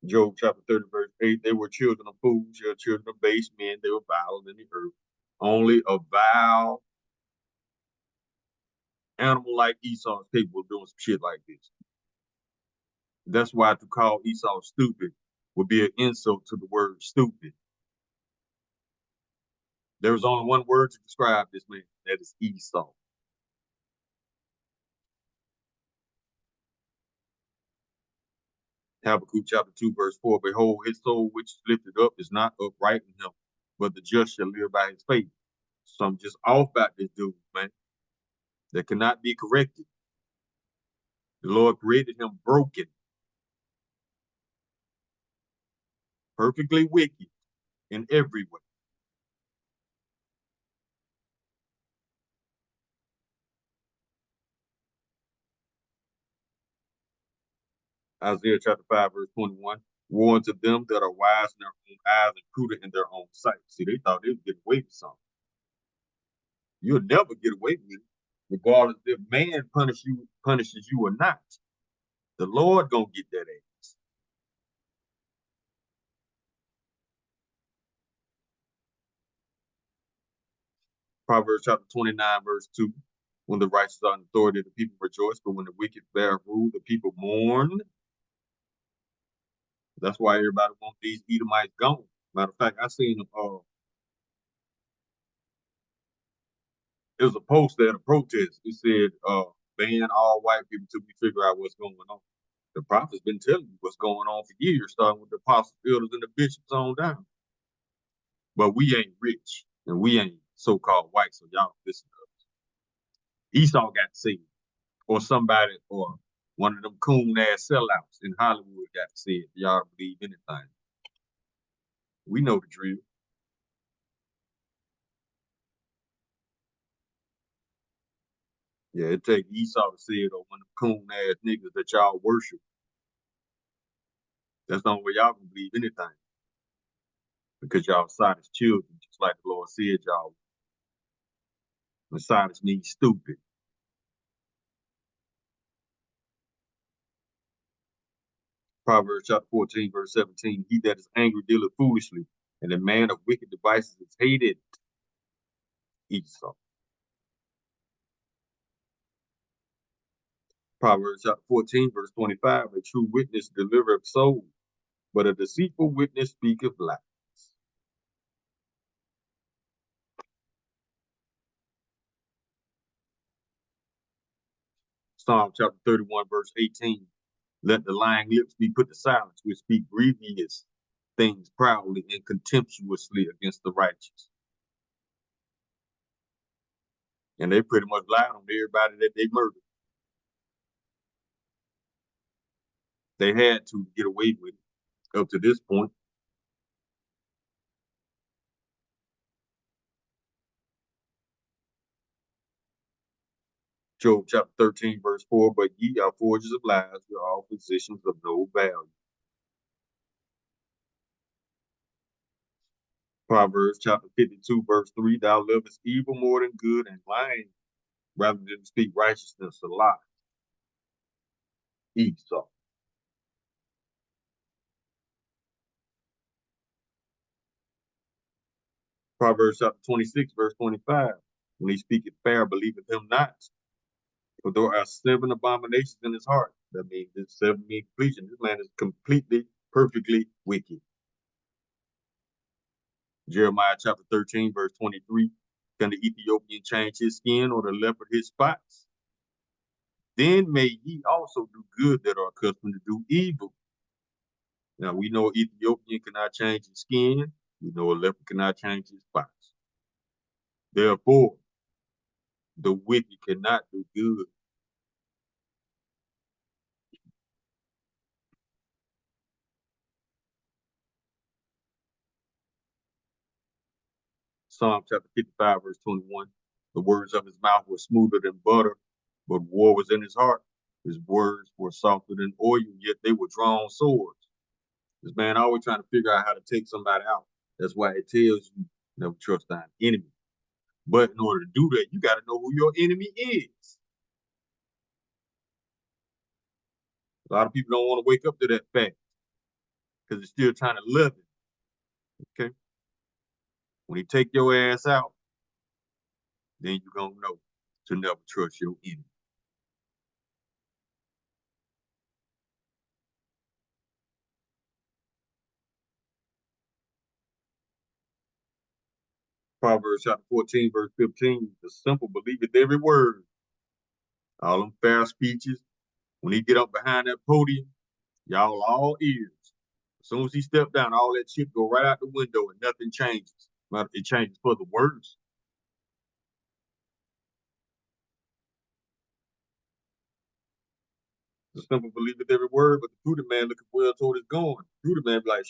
Job chapter 30, verse 8. They were children of fools, they were children of base men, they were vile in the earth. Only a vile animal like Esau is capable of doing some shit like this. That's why to call Esau stupid would be an insult to the word stupid. There is only one word to describe this man, that is Esau. Habakkuk chapter 2, verse 4. Behold, his soul which is lifted up is not upright in him, but the just shall live by his faith. So I'm just off about this dude, man. That cannot be corrected. The Lord created him broken, perfectly wicked in every way. Isaiah chapter 5, verse 21. Woe unto them that are wise in their own eyes and prudent in their own sight. See, they thought they would get away with something. You'll never get away with it, regardless if man punishes you or not. The Lord gonna get that ass. Proverbs chapter 29, verse 2. When the righteous are in authority, the people rejoice, but when the wicked bear rule, the people mourn. That's why everybody wants these Edomites gone. Matter of fact, I seen it was a post at a protest. It said, ban all white people till we figure out what's going on. The prophet's been telling you what's going on for years, starting with the apostles, elders, and the bishops on down. But we ain't rich, and we ain't so-called white, so y'all listen to us. Esau got saved, or somebody, or One of them coon-ass sellouts in Hollywood got to say it. Y'all don't believe anything. We know the drill. Yeah, it take Esau to say it, or one of them coon-ass niggas that y'all worship. That's the only way y'all can believe anything. Because y'all Sodom's children, just like the Lord said y'all. And Sodom means stupid. Proverbs chapter 14, verse 17. He that is angry dealeth foolishly, and the man of wicked devices is hated. Esau. Proverbs chapter 14, verse 25. A true witness delivereth souls, but a deceitful witness speaketh lies. Psalm chapter 31, verse 18. Let the lying lips be put to silence, which speak grievous things proudly and contemptuously against the righteous. And they pretty much lied on everybody that they murdered. They had to get away with it up to this point. Job chapter 13, verse 4. But ye are forgers of lies, you are all physicians of no value. Proverbs chapter 52, verse 3. Thou lovest evil more than good, and lying rather than speak righteousness a lie. Esau. Proverbs chapter 26, verse 25. When he speaketh fair, believeth him not. For there are 7 abominations in his heart. That means this 7 means completion. This man is completely, perfectly wicked. Jeremiah chapter 13, verse 23. Can the Ethiopian change his skin, or the leopard his spots? Then may ye also do good that are accustomed to do evil. Now we know Ethiopian cannot change his skin. We know a leopard cannot change his spots. Therefore, the wicked cannot do good. Psalm chapter 55, verse 21. The words of his mouth were smoother than butter, but war was in his heart. His words were softer than oil, yet they were drawn swords. This man always trying to figure out how to take somebody out. That's why it tells you never trust thine enemy. But in order to do that, you got to know who your enemy is. A lot of people don't want to wake up to that fact because they're still trying to love it. Okay? When he take your ass out, then you're going to know to never trust your enemy. Proverbs chapter 14, verse 15. The simple believeth every word. All them fair speeches. When he get up behind that podium, y'all all ears. As soon as he stepped down, all that shit go right out the window and nothing changes. It changes for the worse. The simple believeth every word, but the prudent man looking well toward his going. The prudent man be like,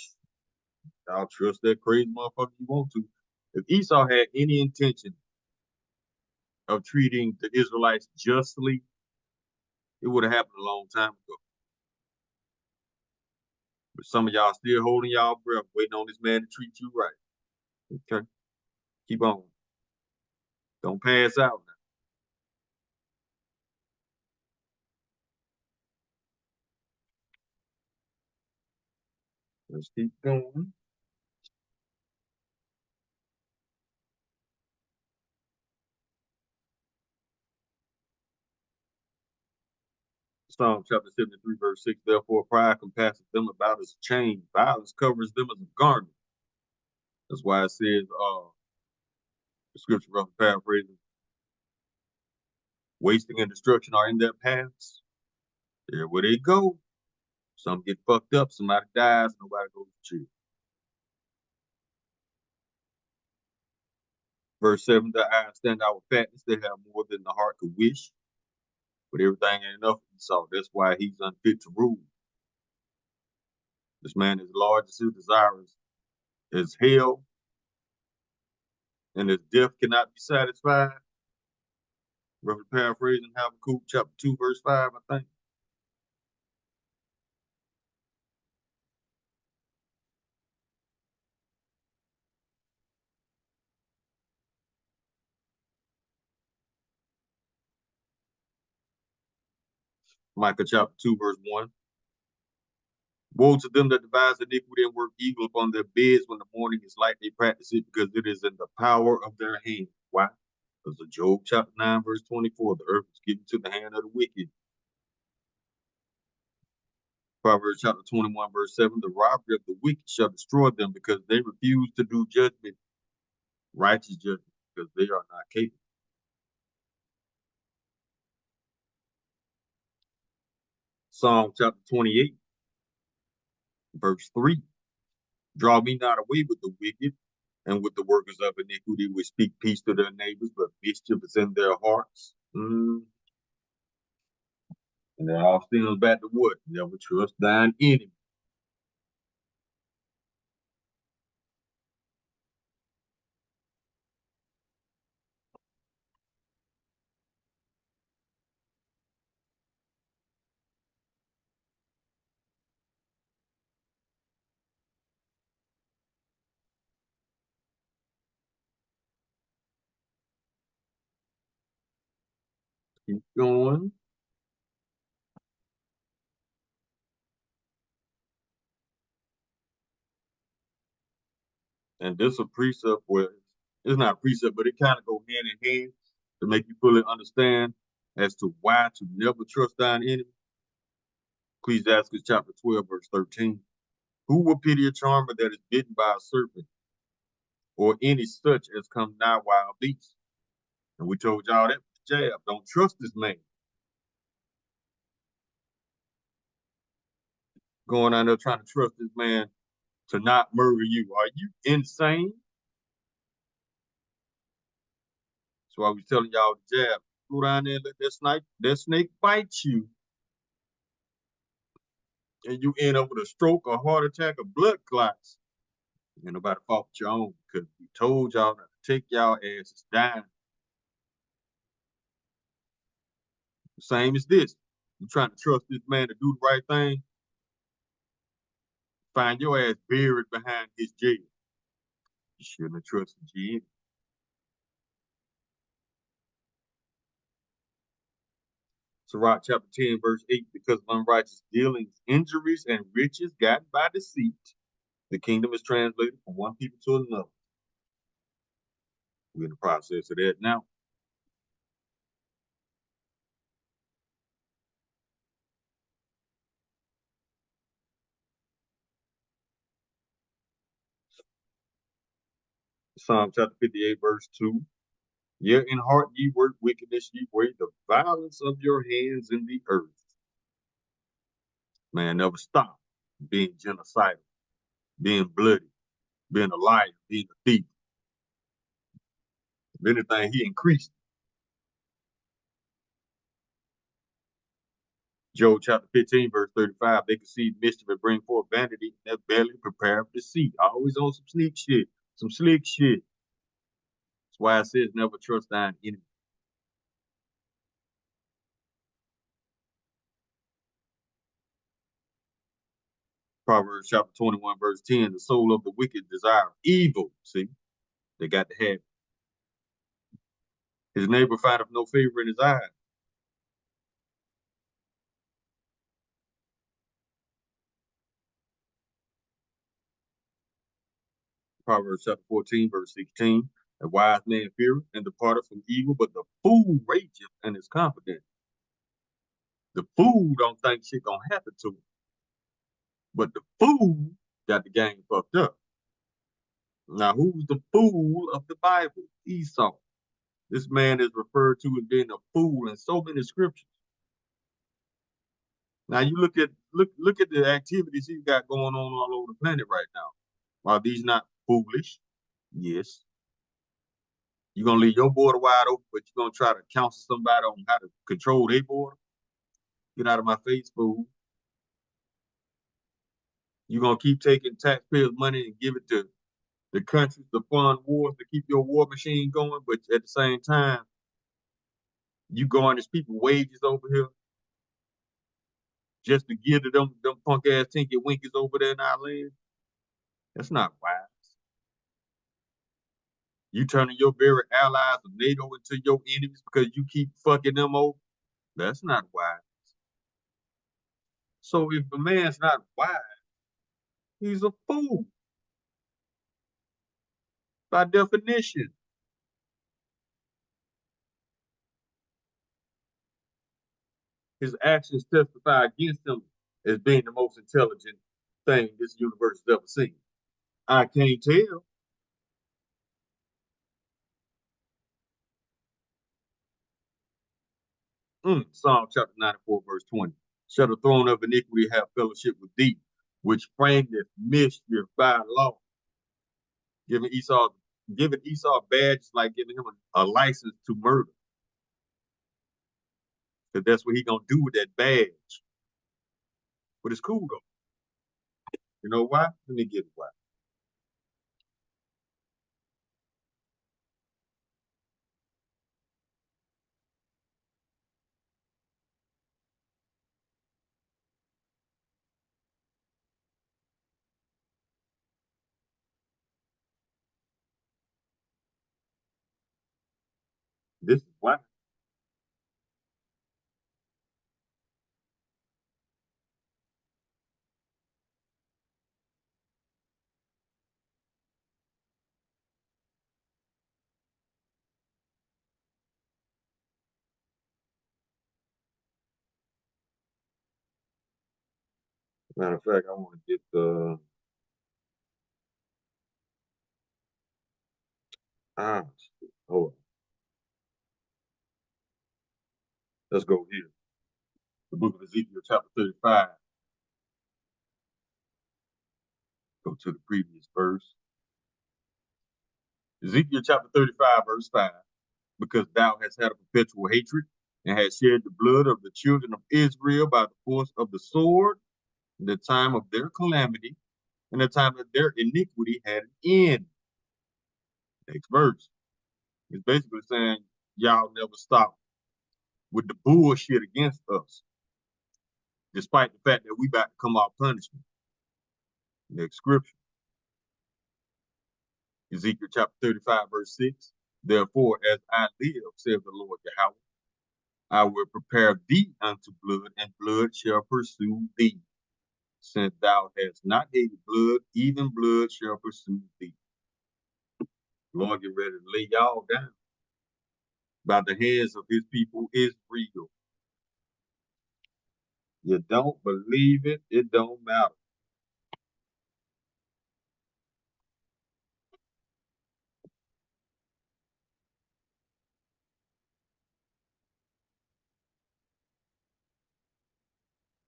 I'll trust that crazy motherfucker you want to. If Esau had any intention of treating the Israelites justly, it would have happened a long time ago. But some of y'all still holding y'all breath, waiting on this man to treat you right. Okay? Keep on. Don't pass out now. Let's keep going. Psalm chapter 73, verse 6. Therefore, pride compasseth them about as a chain, violence covers them as a garment. That's why it says, the scripture, rough paraphrasing, wasting and destruction are in their paths. There where they go. Some get fucked up, somebody dies, nobody goes to church. Verse 7, the eyes stand out with fatness, they have more than the heart could wish. But everything ain't enough for Esau. That's why he's unfit to rule. This man is large as his desires is hell, and his death cannot be satisfied. Roughly paraphrasing Habakkuk chapter 2, verse 5, I think. Micah chapter 2, verse 1. Woe to them that devise iniquity and work evil upon their beds when the morning is light. They practice it because it is in the power of their hand. Why? Because of Job chapter 9, verse 24. The earth is given to the hand of the wicked. Proverbs chapter 21, verse 7. The robbery of the wicked shall destroy them because they refuse to do judgment, righteous judgment, because they are not capable. Psalm chapter 28, verse 3. Draw me not away with the wicked and with the workers of iniquity, which speak peace to their neighbors, but mischief is in their hearts. And it all stems back to what? Never trust thine enemy. Keep going. And this a precept where it's not a precept, but it kind of go hand in hand to make you fully understand as to why to never trust thine enemy. Ecclesiastes chapter 12, verse 13. Who will pity a charmer that is bitten by a serpent, or any such as come nigh wild beasts? And we told y'all that with the jab. Don't trust this man. Going out there trying to trust this man to not murder you. Are you insane? That's why we telling y'all the jab. Go down there and let that snake bite you. And you end up with a stroke, a heart attack, or blood clots. Ain't nobody fault your own, because we told y'all not to take y'all asses down. Same as this. You trying to trust this man to do the right thing? Find your ass buried behind his jail. You shouldn't have trusted you. Sirach chapter 10, verse 8, because of unrighteous dealings, injuries, and riches gotten by deceit, the kingdom is translated from one people to another. We're in the process of that now. Psalm chapter 58, verse 2. Yet in heart ye work wickedness, ye weigh the violence of your hands in the earth. Man never stop being genocidal, being bloody, being a liar, being a thief. If anything, he increased. Job chapter 15, verse 35, they conceive mischief and bring forth vanity, and their belly prepare for deceit. Always on some sneak shit, some slick shit. That's why it says never trust thine enemy. Proverbs chapter 21, verse 10, the soul of the wicked desire evil. See, they got to have it. His neighbor findeth no favor in his eyes. Proverbs chapter 14, verse 16, a wise man feareth and departeth from evil, but the fool rageth and is confident. The fool don't think shit gonna happen to him. But the fool got the game fucked up. Now, who's the fool of the Bible? Esau. This man is referred to as being a fool in so many scriptures. Now you look at the activities he's got going on all over the planet right now. Are these not foolish? Yes. You gonna leave your border wide open, but you're gonna try to counsel somebody on how to control their border? Get out of my face, fool. You're gonna keep taking taxpayers' money and give it to the countries to fund wars to keep your war machine going, but at the same time, you garnish people wages over here just to give to them punk ass tinky winkies over there in our land. That's not wise. You turning your very allies of NATO into your enemies because you keep fucking them over. That's not wise. So if a man's not wise, he's a fool by definition. His actions testify against him as being the most intelligent thing this universe has ever seen. I can't tell. Psalm chapter 94, verse 20. Shall the throne of iniquity have fellowship with thee, which frameth mischief by law? Giving Esau badges like giving him a license to murder. Because that's what he gonna do with that badge. But it's cool though. You know why? Let me get it why. This is why. Matter of fact, I want to get the hold on. Let's go here. The book of Ezekiel, chapter 35. Go to the previous verse. Ezekiel chapter 35, verse 5. Because thou hast had a perpetual hatred and hast shed the blood of the children of Israel by the force of the sword, in the time of their calamity, and the time that their iniquity had an end. Next verse. It's basically saying y'all never stop with the bullshit against us, despite the fact that we about to come off punishment. Next scripture. Ezekiel chapter 35, verse 6. Therefore, as I live, saith the Lord Yahweh, I will prepare thee unto blood, and blood shall pursue thee. Since thou hast not hated blood, even blood shall pursue thee. Lord, get ready to lay y'all down by the hands of his people Israel. You don't believe it, it don't matter.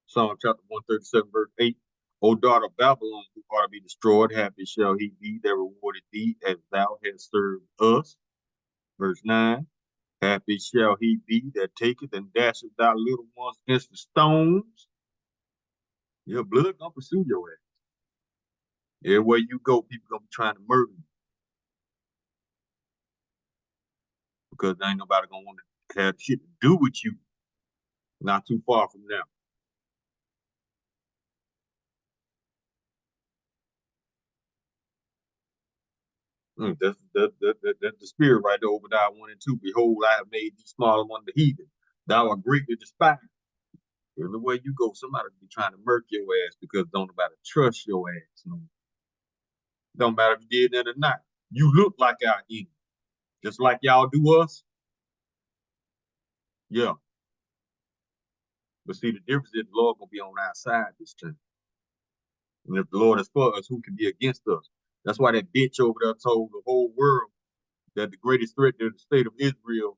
Psalm chapter 137, verse 8. O daughter of Babylon, who are to be destroyed, happy shall he be that rewarded thee as thou hast served us. Verse 9. Happy shall he be that taketh and dasheth thy little ones against the stones. Your blood gonna pursue your ass. Everywhere you go, people gonna be trying to murder you. Because there ain't nobody gonna want to have shit to do with you. Not too far from now. That's the spirit right there, Obadiah 1 and 2. Behold, I have made thee smaller among the heathen. Thou art greatly despised. Everywhere you go, somebody be trying to murk your ass because don't nobody trust your ass. Don't matter if you did that or not. You look like our enemy. Just like y'all do us. Yeah. But see, the difference is the Lord gonna be on our side this time. And if the Lord is for us, who can be against us? That's why that bitch over there told the whole world that the greatest threat to the state of Israel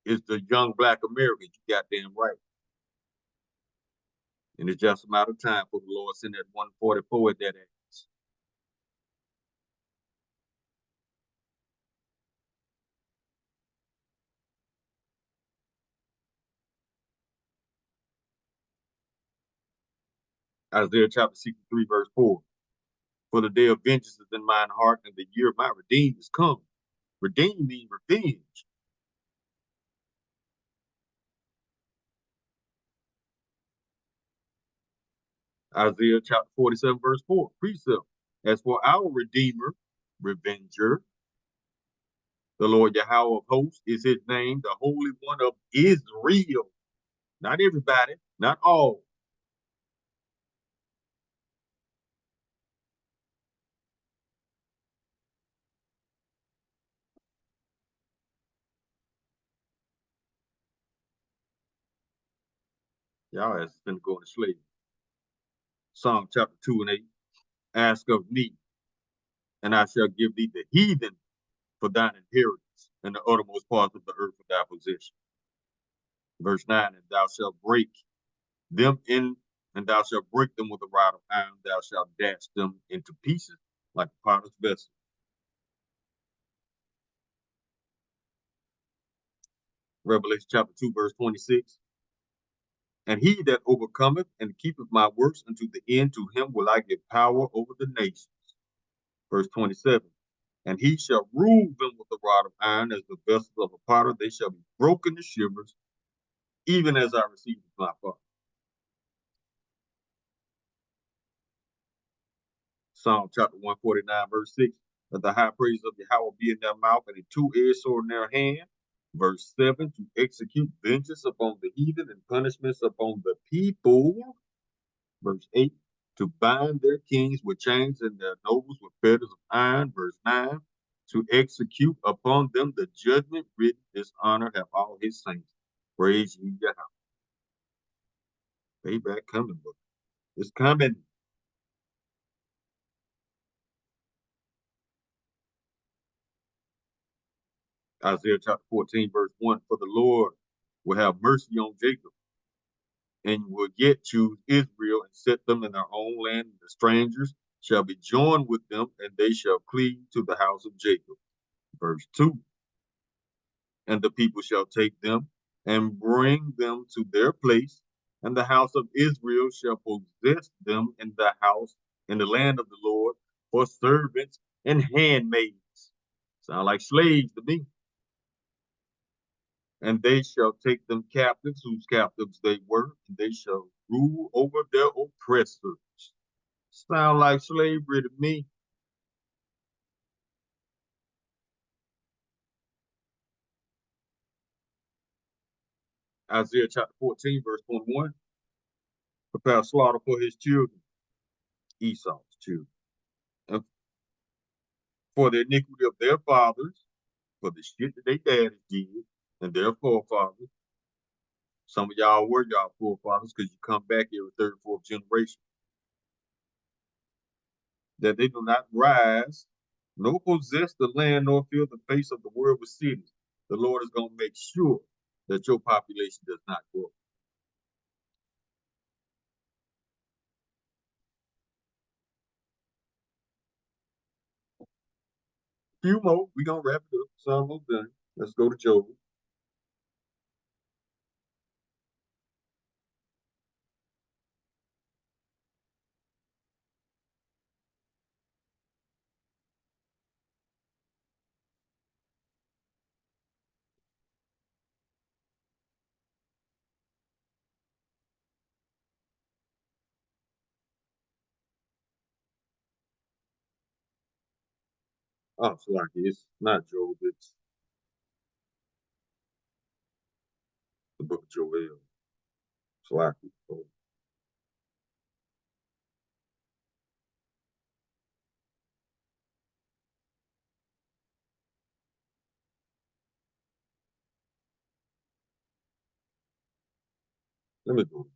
is the young black Americans. You goddamn right. And it's just a matter of time for the Lord send that 144 at that ass. Isaiah chapter 63, verse 4. For the day of vengeance is in mine heart, and the year of my redeemed is come. Redeem means revenge. Isaiah chapter 47, verse 4, precept. As for our Redeemer, Revenger, the Lord Yahweh of hosts is his name, the Holy One of Israel. Not everybody, not all. Y'all ass is finna go into slavery. Psalm chapter 2 and 8. Ask of me, and I shall give thee the heathen for thine inheritance, and the uttermost parts of the earth for thy possession. Verse 9, and thou shalt break them in, and thou shalt break them with a rod of iron, thou shalt dash them into pieces like a potter's vessel. Revelation chapter 2, verse 26. And he that overcometh and keepeth my works unto the end, to him will I give power over the nations. Verse 27. And he shall rule them with a rod of iron, as the vessels of a potter, they shall be broken to shivers, even as I received my Father. Psalm chapter 149, verse 6. Let the high praise of Yahweh be in their mouth, and a two-edged sword in their hand. Verse 7, to execute vengeance upon the heathen and punishments upon the people. Verse 8, to bind their kings with chains and their nobles with fetters of iron. Verse 9, to execute upon them the judgment written, his honor have all his saints. Praise ye Yahweh. Payback coming, but it's coming. Isaiah chapter 14, verse 1, for the Lord will have mercy on Jacob, and will yet choose Israel and set them in their own land, and the strangers shall be joined with them, and they shall cleave to the house of Jacob. Verse 2, and the people shall take them and bring them to their place, and the house of Israel shall possess them in the house, in the land of the Lord, for servants and handmaids. Sound like slaves to me. And they shall take them captives, whose captives they were, and they shall rule over their oppressors. Sound like slavery to me. Isaiah chapter 14, verse 21. Prepare slaughter for his children, Esau's children, and for the iniquity of their fathers, for the shit that they daddies did, and their forefathers. Some of y'all were y'all forefathers because you come back every third, fourth generation. That they do not rise, nor possess the land, nor fill the face of the world with cities. The Lord is going to make sure that your population does not grow. Few more. We're going to wrap it up. It's almost done. Let's go to Job. Oh, Salaki, it's not Job. It's the book of Joel. Salaki. Oh, let me go.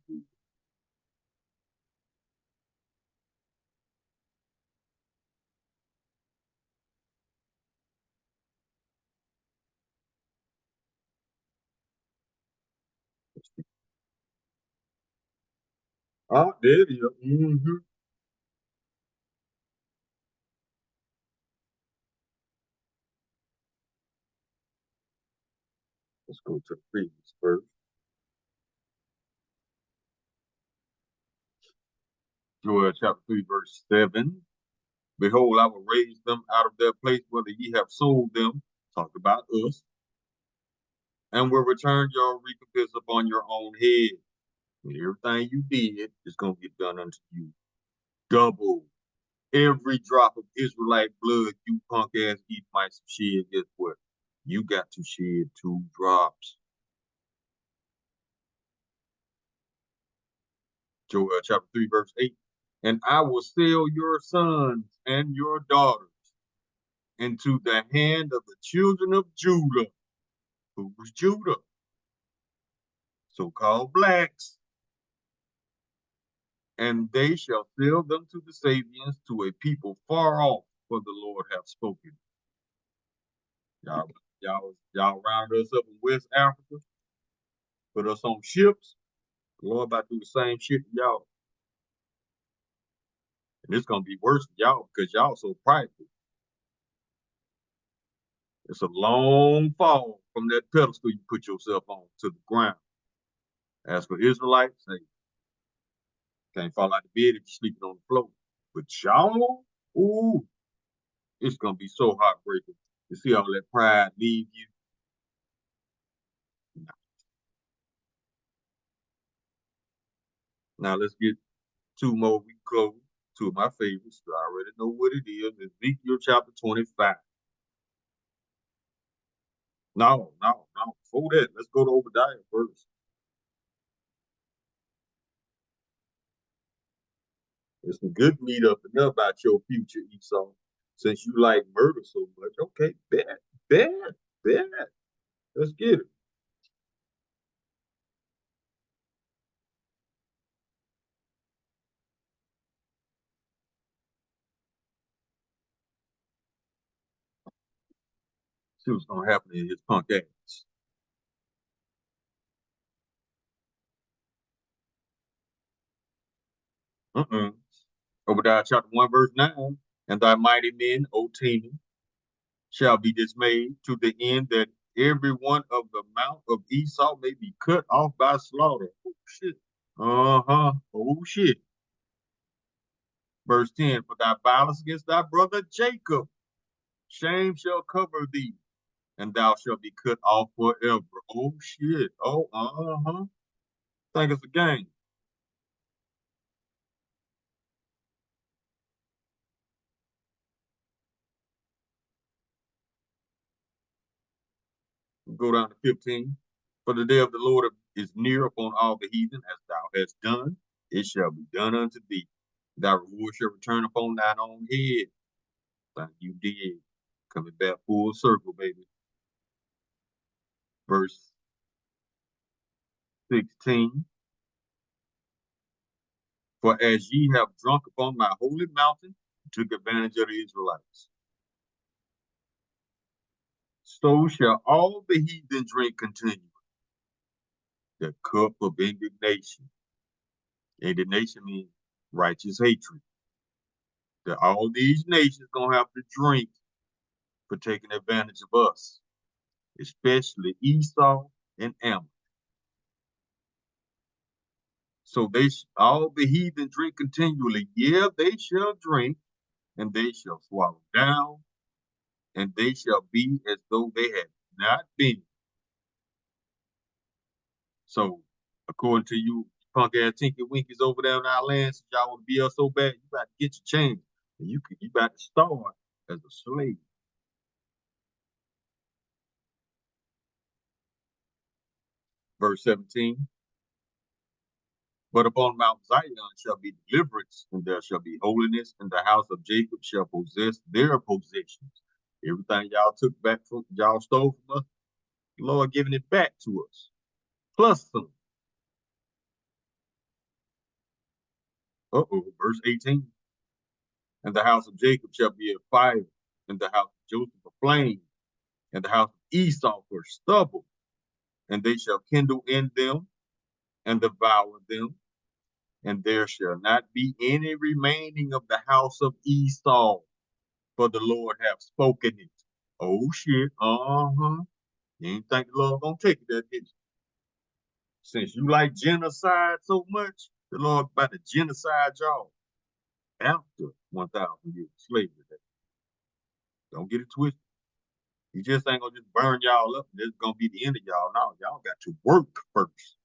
Ah, there it is. Mm-hmm. Let's go to the previous verse. Joel chapter 3, verse 7. Behold, I will raise them out of their place whether ye have sold them, talk about us, and will return your recompense upon your own head. And everything you did is going to get done unto you. Double. Every drop of Israelite blood you punk ass Edomites shed, guess what? You got to shed 2 drops. Joel chapter 3, verse 8. And I will sell your sons and your daughters into the hand of the children of Judah. Who's Judah? So-called blacks. And they shall sell them to the Sabians, to a people far off, for the Lord hath spoken. Y'all round us up in West Africa, put us on ships. The Lord about to do the same shit to y'all. And it's gonna be worse for y'all because y'all so prideful. It's a long fall from that pedestal you put yourself on to the ground. As for Israelites, hey, can't fall out of bed if you're sleeping on the floor. But y'all, ooh, it's gonna be so heartbreaking to see all that pride leave you. Now let's get 2 more. We close. 2 of my favorites. You already know what it is. Ezekiel chapter 25. No. Before that, let's go to Obadiah first. There's some good meat up and up about your future, Esau. Since you like murder so much, okay, bet. Let's get it. See what's gonna happen in his punk ass. Obadiah chapter 1, verse 9. And thy mighty men, O Teman, shall be dismayed to the end that every one of the mount of Esau may be cut off by slaughter. Oh, shit. Oh, shit. Verse 10, for thy violence against thy brother Jacob, shame shall cover thee, and thou shalt be cut off forever. Oh, shit. Oh, think it's a game. Go down to 15. For the day of the Lord is near upon all the heathen, as thou hast done, it shall be done unto thee. Thy reward shall return upon thine own head. Like you did. Coming back full circle, baby. Verse 16. For as ye have drunk upon my holy mountain, took advantage of the Israelites, so shall all the heathen drink continually the cup of indignation. Indignation means righteous hatred. That all these nations gonna have to drink for taking advantage of us, especially Esau and Ammon. So all the heathen drink continually. Yeah, they shall drink, and they shall swallow down, and they shall be as though they had not been. So, according to you punk ass Tinky Winkies over there in our land, since y'all want to be us so bad, you got to get your change. And you about to start as a slave. Verse 17. But upon Mount Zion shall be deliverance, and there shall be holiness, and the house of Jacob shall possess their possessions. Everything y'all took back from, y'all stole from us, the Lord giving it back to us. Plus some. Verse 18. And the house of Jacob shall be a fire, and the house of Joseph a flame, and the house of Esau for stubble, and they shall kindle in them and devour them, and there shall not be any remaining of the house of Esau, for the Lord hath spoken it. Oh shit, You ain't think the Lord gonna take it that did you? Since you like genocide so much, the Lord about to genocide y'all. after 1,000 years of slavery. Don't get it twisted. He just ain't gonna just burn y'all up and this is gonna be the end of y'all. No, y'all got to work first.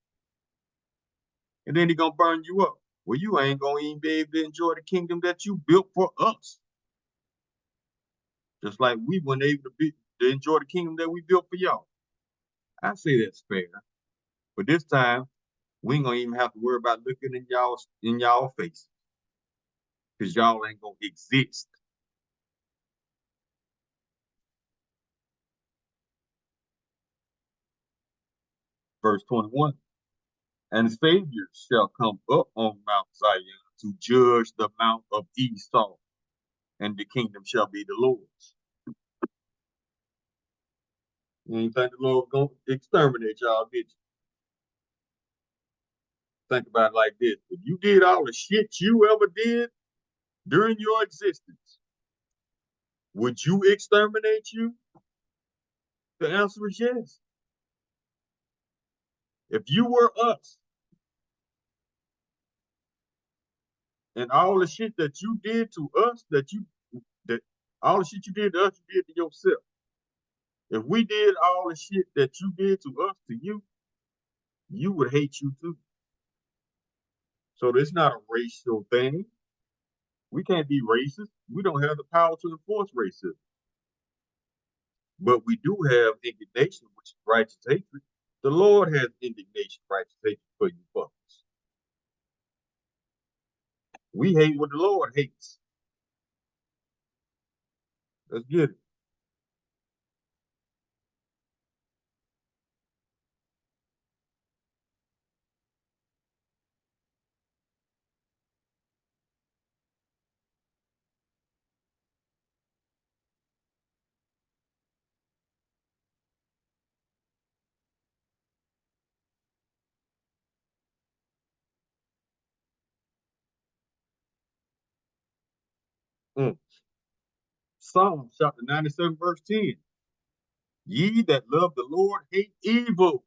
And then he gonna burn you up. Well, you ain't gonna even be able to enjoy the kingdom that you built for us. Just like we weren't able to enjoy the kingdom that we built for y'all. I say that's fair. But this time, we ain't gonna even have to worry about looking in y'all face. Because y'all ain't gonna exist. Verse 21. And Savior shall come up on Mount Zion to judge the mount of Esau, and the kingdom shall be the Lord's. You ain't think the Lord was gonna exterminate y'all, did you? Think about it like this. If you did all the shit you ever did during your existence, would you exterminate you? The answer is yes. If you were us, and all the shit that you did to us, that all the shit you did to us, you did to yourself. If we did all the shit that you did to us to you, you would hate you too. So it's not a racial thing. We can't be racist. We don't have the power to enforce racism. But we do have indignation, which is righteous hatred. The Lord has indignation, righteous hatred for you fuckers. We hate what the Lord hates. Let's get it. Psalm chapter 97, verse 10. Ye that love the Lord hate evil.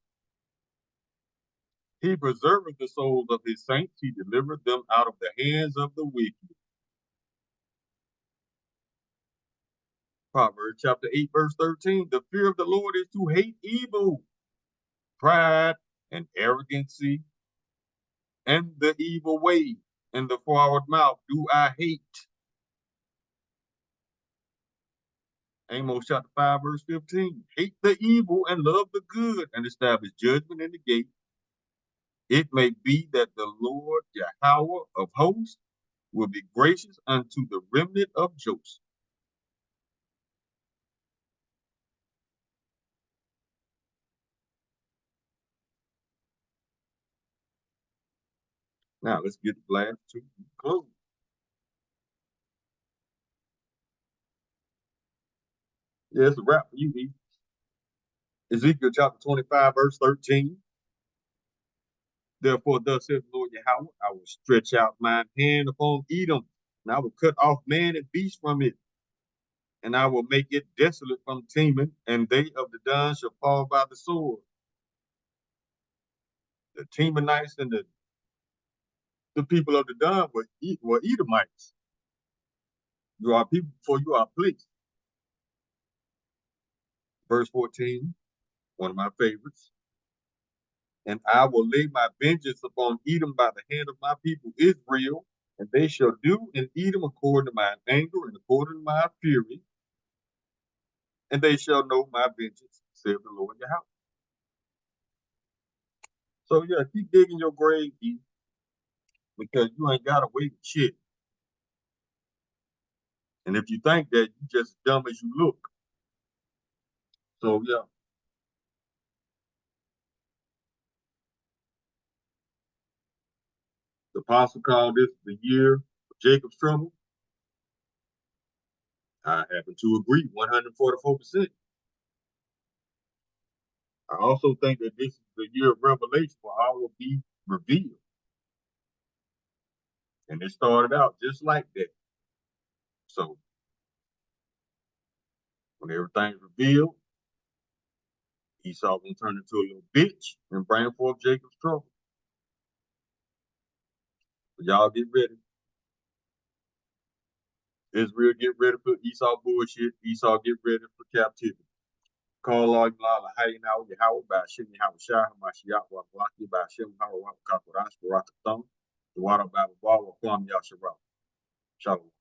He preserveth the souls of his saints. He delivereth them out of the hands of the wicked. Proverbs chapter 8, verse 13. The fear of the Lord is to hate evil, pride and arrogancy, and the evil way, and the forward mouth do I hate. Amos chapter 5, verse 15. Hate the evil and love the good, and establish judgment in the gate. It may be that the Lord Yahweh of hosts will be gracious unto the remnant of Joseph. Now let's get the last two close. Yeah, it's a wrap for you, E. Ezekiel chapter 25, verse 13. Therefore, thus saith the Lord Yahweh, I will stretch out mine hand upon Edom, and I will cut off man and beast from it, and I will make it desolate from Teman, and they of the Don shall fall by the sword. The Temanites and the people of the Don were Edomites. You are people before you are place. Verse 14, one of my favorites. And I will lay my vengeance upon Edom by the hand of my people Israel, and they shall do in Edom according to my anger and according to my fury, and they shall know my vengeance, saith the Lord Yahweh. So yeah, keep digging your grave, E, because you ain't got away with shit. And if you think that, you just as dumb as you look. So yeah. The apostle called this the year of Jacob's trouble. I happen to agree 144%. I also think that this is the year of revelation where all will be revealed. And it started out just like that. So when everything's revealed, Esau gonna turn into a little bitch and bring forth Jacob's trouble. But y'all get ready. Israel get ready for Esau bullshit. Esau get ready for captivity. Call all y'all hey now Yahweh by Shem Yahweh Shah Mashiach wa Blaki by Shem Hawah Kakurash Barakatham. The water by the wall of Kwam Yasharah. Shalom.